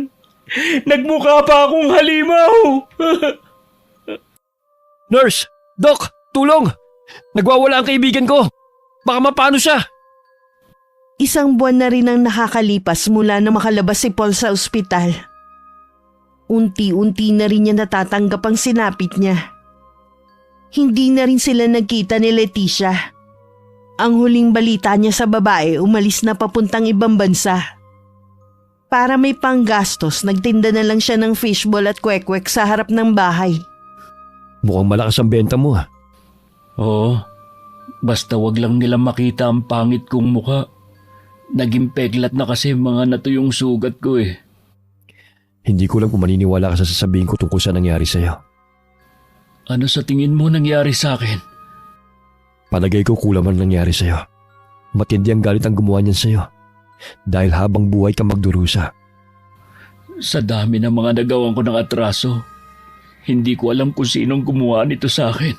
Speaker 2: Nagmukha pa akong halimaw.
Speaker 1: Nurse! Doc! Tulong! Nagwawala ang kaibigan ko! Baka mapano siya!
Speaker 3: Isang buwan na rin ang nakakalipas mula na makalabas si Paul sa ospital. Unti-unti na rin niya natatanggap ang sinapit niya. Hindi na rin sila nagkita ni Leticia. Ang huling balita niya sa babae, umalis na papuntang ibang bansa. Para may panggastos, nagtinda na lang siya ng fishball at kwek-kwek sa harap ng bahay.
Speaker 1: Mukhang malakas ang benta mo ha.
Speaker 2: Oo, basta wag lang nilang makita ang pangit kong mukha. Naging peklat na kasi mga natuyong sugat ko eh.
Speaker 1: Hindi ko lang kung maniniwala ka sa sasabihin ko tungkol sa nangyari sa'yo.
Speaker 2: Ano sa tingin mo nangyari sa akin?
Speaker 1: Palagay ko kulang man nangyari sa'yo. Matindi ang galit ang gumawa niyan sa'yo. Dahil habang buhay ka magdurusa.
Speaker 2: Sa dami ng mga nagawan ko ng atraso, hindi ko alam kung sinong gumawa nito sa akin.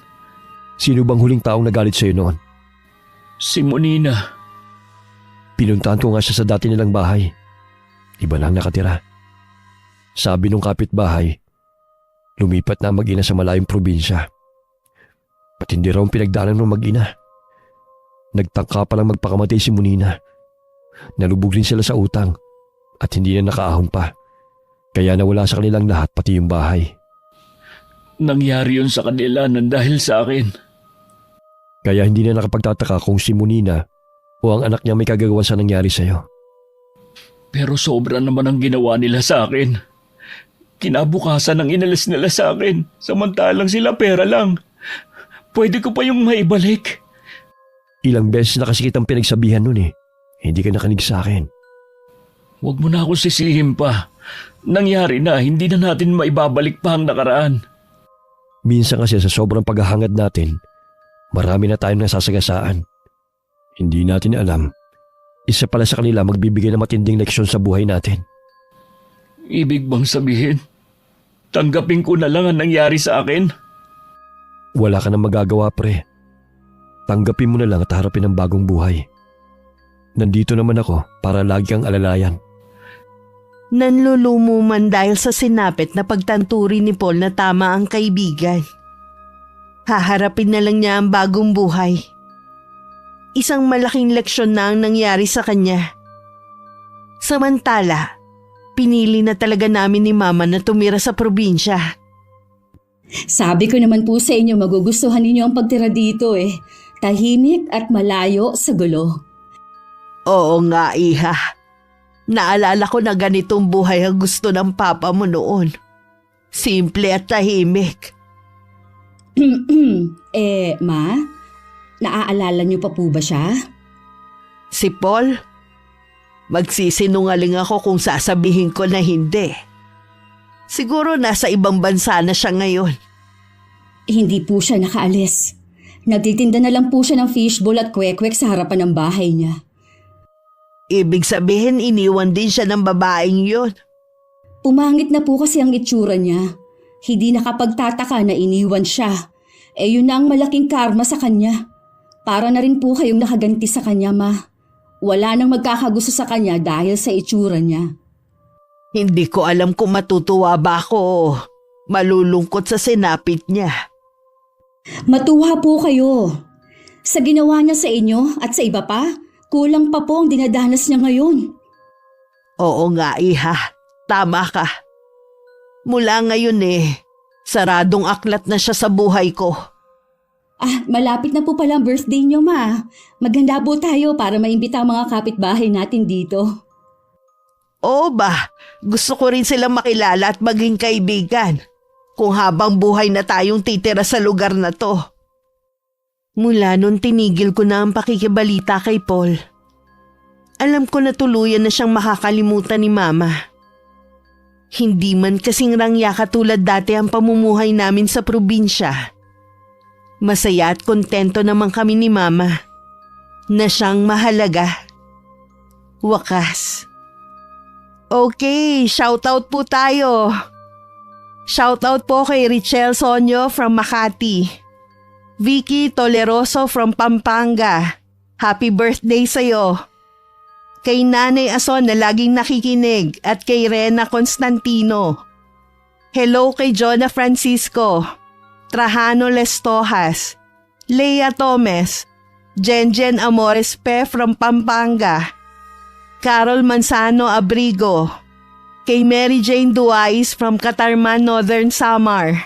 Speaker 1: Sino bang huling taong nagalit sa'yo noon?
Speaker 2: Si Monina.
Speaker 1: Pinuntahan ko nga siya sa dati nilang bahay. Iba na ang nakatira. Sabi nung kapitbahay, lumipat na mag-ina sa malayong probinsya. At hindi raw ang pinagdaanan ng mag-ina. Nagtangka palang magpakamatay si Monina. Nalubog rin sila sa utang at hindi na nakaahon pa. Kaya nawala sa kanilang lahat pati yung bahay.
Speaker 2: Nangyari yun sa kanila nang dahil sa akin.
Speaker 1: Kaya hindi na nakapagtataka kung si Monina o ang anak niya may kagagawa sa nangyari sa'yo.
Speaker 2: Pero sobra naman ang ginawa nila sa akin. Kinabukasan ang inalis nila sa akin, samantalang sila pera lang. Pwede ko pa yung maibalik.
Speaker 1: Ilang beses na kasi kitang pinagsabihan nun eh. Hindi ka nakinig sa akin.
Speaker 2: Huwag mo na ako sisihin pa. Nangyari na, hindi na natin maibabalik pa ang nakaraan.
Speaker 1: Minsan kasi sa sobrang paghahangad natin, marami na tayong nasasagasaan. Hindi natin alam, isa pala sa kanila magbibigay ng matinding leksyon sa buhay natin.
Speaker 2: Ibig bang sabihin, tanggapin ko na lang ang nangyari sa akin?
Speaker 1: Wala ka nang magagawa, pre. Tanggapin mo na lang at harapin ang bagong buhay. Nandito naman ako para lagi kang alalayan.
Speaker 3: Nanlulumo man dahil sa sinapit na pagtanturi ni Paul na tama ang kaibigan. Haharapin na lang niya ang bagong buhay. Isang malaking leksyon na ang nangyari sa kanya. Samantala, pinili na talaga namin ni Mama na tumira sa probinsya.
Speaker 4: Sabi ko naman po sa inyo magugustuhan ninyo ang pagtira dito eh. Tahimik at malayo sa gulo.
Speaker 3: Oo nga, Iha. Naalala ko na ganitong buhay ang gusto ng papa mo noon. Simple at tahimik.
Speaker 4: Ma? Naaalala niyo pa po ba siya?
Speaker 3: Si Paul? Magsisinungaling ako kung sasabihin ko na hindi. Siguro nasa ibang bansa na siya ngayon.
Speaker 4: Hindi po siya nakaalis. Nagtitinda na lang po siya ng fishbowl at kwek-kwek sa harapan ng bahay niya.
Speaker 3: Ibig sabihin iniwan din siya ng babaeng yun.
Speaker 4: Pumangit na po kasi ang itsura niya. Hindi nakapagtataka na iniwan siya. Yun na ang malaking karma sa kanya. Para na rin po kayong nakaganti sa kanya, Ma. Wala nang magkakagusto sa kanya dahil sa itsura niya.
Speaker 3: Hindi ko alam kung matutuwa ba ako o malulungkot sa sinapit niya.
Speaker 4: Matuwa po kayo. Sa ginawa niya sa inyo at sa iba pa, kulang pa po ang dinadanas niya ngayon.
Speaker 3: Oo nga, Iha. Tama ka. Mula ngayon saradong aklat na siya sa buhay ko.
Speaker 4: Malapit na po pala ang birthday niyo, Ma. Maghanda po tayo para maimbita ang mga kapitbahay natin dito.
Speaker 3: Oo ba, gusto ko rin silang makilala at maging kaibigan. Kung habang buhay na tayong titira sa lugar na to. Mula nun tinigil ko na ang pakikibalita kay Paul. Alam ko na tuluyan na siyang makakalimutan ni Mama. Hindi man kasing rangya katulad dati ang pamumuhay namin sa probinsya. Masaya at kontento naman kami ni Mama na siyang mahalaga. Wakas. Okay, shoutout po tayo. Shoutout po kay Richelle Sonyo from Makati. Vicky Toleroso from Pampanga. Happy birthday sa'yo. Kay Nanay Ason na laging nakikinig at kay Rena Constantino. Hello kay Jonah Francisco. Trajano Lestojas, Leia Tomes, Jenjen Amores Pe from Pampanga, Carol Manzano Abrigo, kay Mary Jane Duais from Catarman, Northern Samar,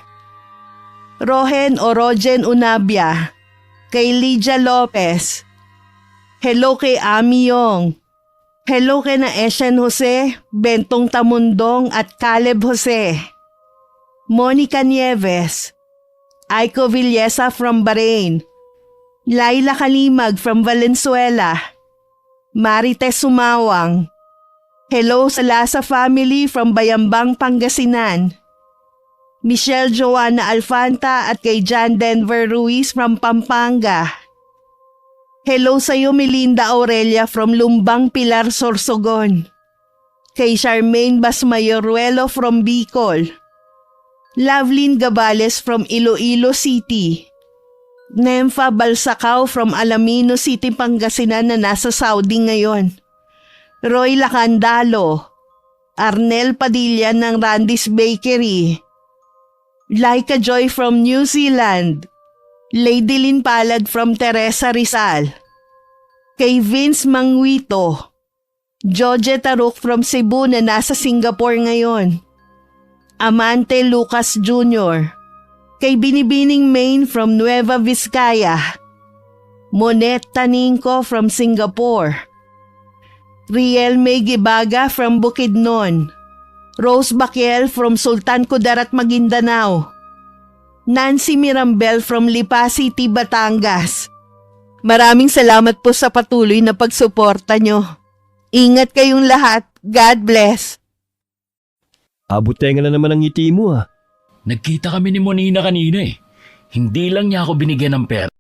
Speaker 3: Rohen Orogen Unabia, kay Lydia Lopez, hello kay Ami Yong, hello kay na Eshen Jose, Bentong Tamundong at Caleb Jose, Monica Nieves, Aiko Villesa from Bahrain, Laila Kalimag from Valenzuela, Marites Sumawang, hello sa Lasa family from Bayambang, Pangasinan, Michelle Joanna Alfanta at kay John Denver Ruiz from Pampanga, hello sa iyo Melinda Aurelia from Lumbang, Pilar, Sorsogon, kay Charmaine Basmayoruelo from Bicol, Lovelyn Gabales from Iloilo City, Nemfa Balsacao from Alamino City, Pangasinan na nasa Saudi ngayon, Roy Lacandalo, Arnel Padilla ng Randy's Bakery, Laika Joy from New Zealand, Lady Lynn Palad from Teresa Rizal, kay Vince Manguito, George Taruk from Cebu na nasa Singapore ngayon, Amante Lucas Jr., kay Binibining Main from Nueva Vizcaya, Monet Taninco from Singapore, Riel May Gibaga from Bukidnon, Rose Baquiel from Sultan Kudarat, Maguindanao, Nancy Mirambel from Lipa City, Batangas. Maraming salamat po sa patuloy na pagsuporta nyo. Ingat kayong lahat. God bless.
Speaker 1: Abutenga na naman ang ngiti mo
Speaker 2: Nagkita kami ni Monina kanina eh. Hindi lang niya ako binigyan ng pera.